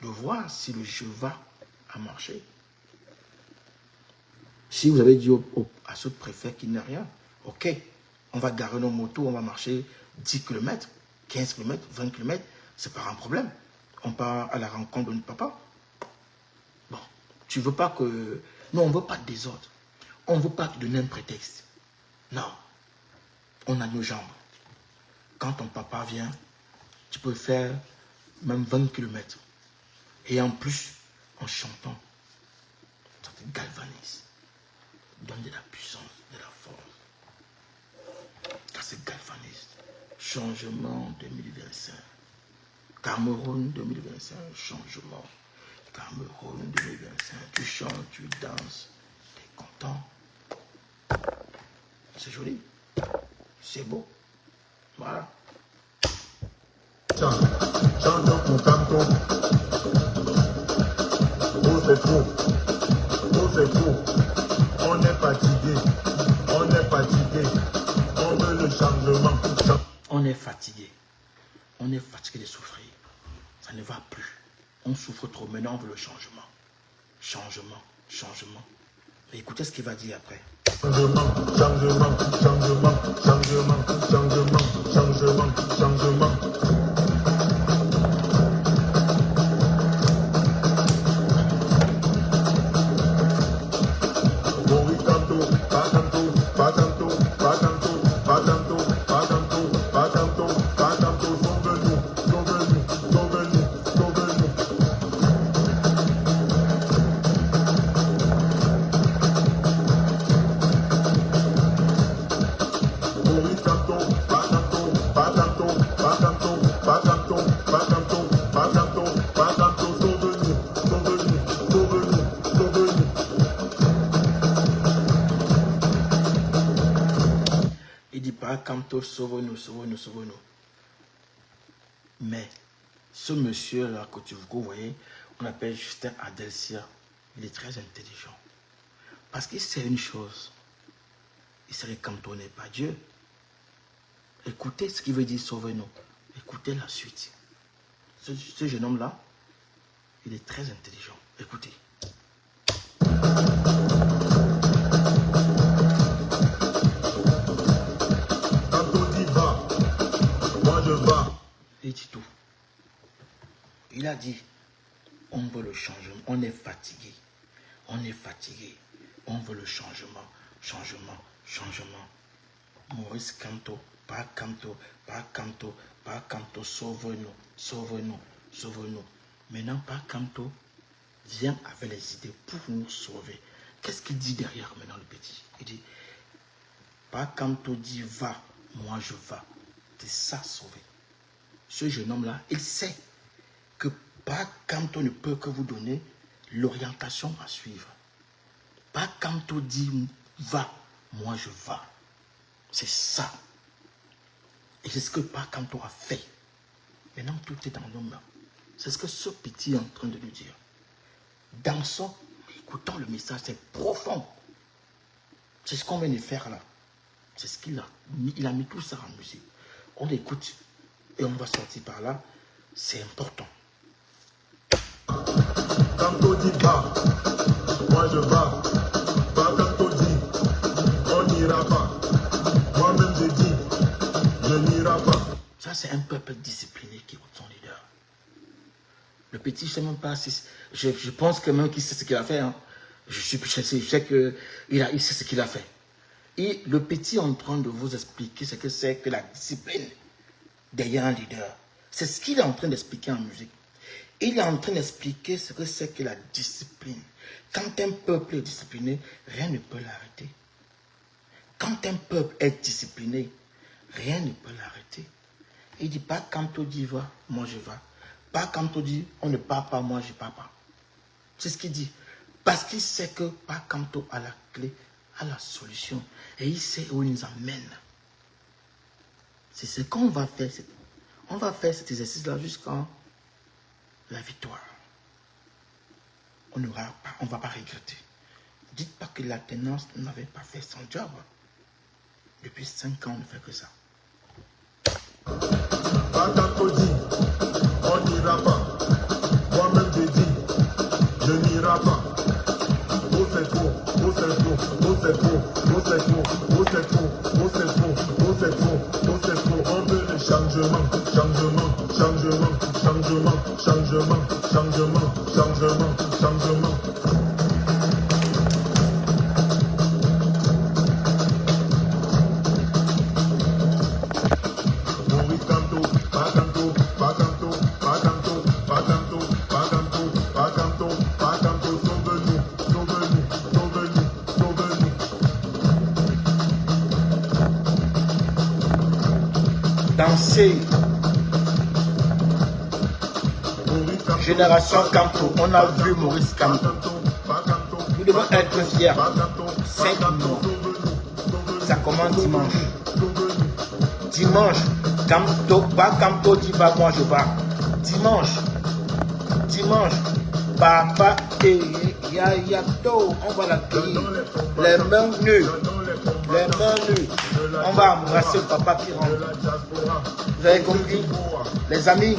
de voir si le jeu va marcher. Si vous avez dit à ce préfet qu'il n'y a rien, ok, on va garer nos motos, on va marcher 10 km, 15 km, 20 km, c'est pas un problème. On part à la rencontre de notre papa. Bon, tu veux pas que... Non, on ne veut pas de désordre. On ne veut pas te donner un prétexte. Non, on a nos jambes. Quand ton papa vient, tu peux faire même 20 km. Et en plus, en chantant, ça te galvanise. Donne de la puissance, de la force. Ça se galvanise. Changement 2025. Cameroun 2025, changement. Cameroun 2025. Tu chantes, tu danses. Tu es content. C'est joli. C'est beau. Voilà. Chante ton canto. Oh, c'est fou. Oh, c'est fou. On est fatigué. On est fatigué. On veut le changement. On est fatigué. On est fatigué de souffrir. Ça ne va plus. On souffre trop. Maintenant, on veut le changement. Changement. Changement. Et écoutez ce qu'il va dire après. Changement, changement, changement, changement, changement, changement, changement. Pas tantôt, pas tantôt, pas tantôt, pas tantôt, pas tantôt, pas tantôt, sont venus. Paracanto, sauve-nous, sauve-nous, sauve-nous. Mais ce monsieur-là que vous voyez, on appelle Justin Adelcia, il est très intelligent. Parce qu'il sait une chose, il serait cantonné par Dieu. Écoutez ce qu'il veut dire sauve-nous. Écoutez la suite. Ce jeune homme-là, il est très intelligent. Écoutez. Il dit tout. Il a dit, on veut le changement, on est fatigué. On est fatigué. On veut le changement, changement, changement. Maurice Kamto, pas Kamto, pas Kamto, pas Kamto, sauve-nous, sauve-nous, sauve-nous. Maintenant, pas Kamto vient avec les idées pour nous sauver. Qu'est-ce qu'il dit derrière maintenant le petit? Il dit, pas Kamto dit va, moi je vais. C'est ça sauver. Ce jeune homme-là, il sait que pas Kamto ne peut que vous donner l'orientation à suivre. Pas Kamto dit va, moi je vais. C'est ça. Et c'est ce que pas Kamto a fait. Maintenant, tout est dans l'homme là. C'est ce que ce petit est en train de nous dire. Dansons, écoutons le message, c'est profond. C'est ce qu'on vient de faire là. C'est ce qu'il a mis. Il a mis tout ça en musique. On écoute et on va sortir par là. C'est important. Kamto dit va, moi je vais. Pas Kamto dit, on n'ira pas. Moi-même j'ai dit, je n'irai pas. Ça c'est un peuple discipliné qui écoute son leader. Le petit, je ne sais même pas si... Je pense que même qu'il sait ce qu'il a fait. Hein. Je sais qu'il sait ce qu'il a fait. Et le petit est en train de vous expliquer ce que c'est que la discipline derrière un leader. C'est ce qu'il est en train d'expliquer en musique. Il est en train d'expliquer ce que c'est que la discipline. Quand un peuple est discipliné, rien ne peut l'arrêter. Quand un peuple est discipliné, rien ne peut l'arrêter. Il dit pas Kamto dit va, moi je vais. Pas Kamto dit on ne part pas, moi je ne pars pas. C'est ce qu'il dit. Parce qu'il sait que pas Kamto a la clé, a la solution. Et il sait où il nous amène. C'est ce qu'on va faire. On va faire cet exercice-là jusqu'à la victoire. On ne va pas regretter. Dites pas que l'alternance n'avait pas fait son job. Depuis 5 ans, on ne fait que ça. Pas Kamto dit, on n'ira pas. Moi-même j'ai dit, je n'irai pas. Oh c'est faux, oh c'est faux, oh c'est faux, oh c'est faux, oh c'est faux, oh c'est faux, oh c'est faux, oh c'est faux. On veut le changement, changement, changement, changement, changement, changement, changement, changement. Maurice Kamto, pas Kamto, pas Kamto, pas Kamto, pas Kamto, pas Kamto, pas Kamto, pas Kamto, sauve-nous, sauve-nous, sauve-nous, sauve-nous. Dansez. Génération Kamto, on a vu Maurice Kamto. Nous devons être fiers. 5 mois. Ça commence dimanche. Dimanche, Kamto, pas Kamto dit va, moi je vais. Dimanche, papa et Yayato, on va l'accueillir. Les mains nues. On va embrasser le papa qui rentre. Vous avez compris? Les amis,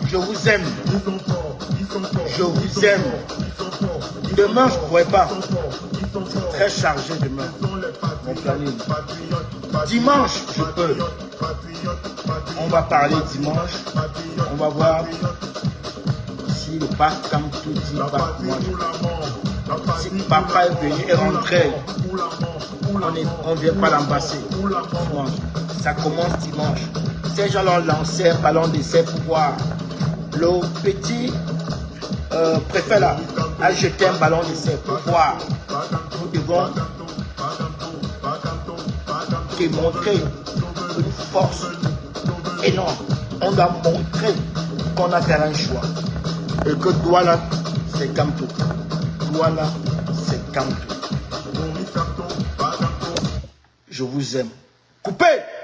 je vous aime. Je vous aime. Demain, je ne pourrai pas. C'est très chargé demain. Mon planning. Dimanche, je peux. On va parler dimanche. On va voir si le pape Kamto dit va. Si papa est venu et rentré, on ne vient pas l'embrasser. Ça commence dimanche. Ces gens l'ont lancé un ballon d'essai pour voir. Le petit préfet là a jeté un ballon d'essai pour voir. Nous devons démontrer une force énorme. On doit montrer qu'on a fait un choix. Et que Douala, c'est Kamto. Douala, c'est Kamto. Je vous aime. Coupez.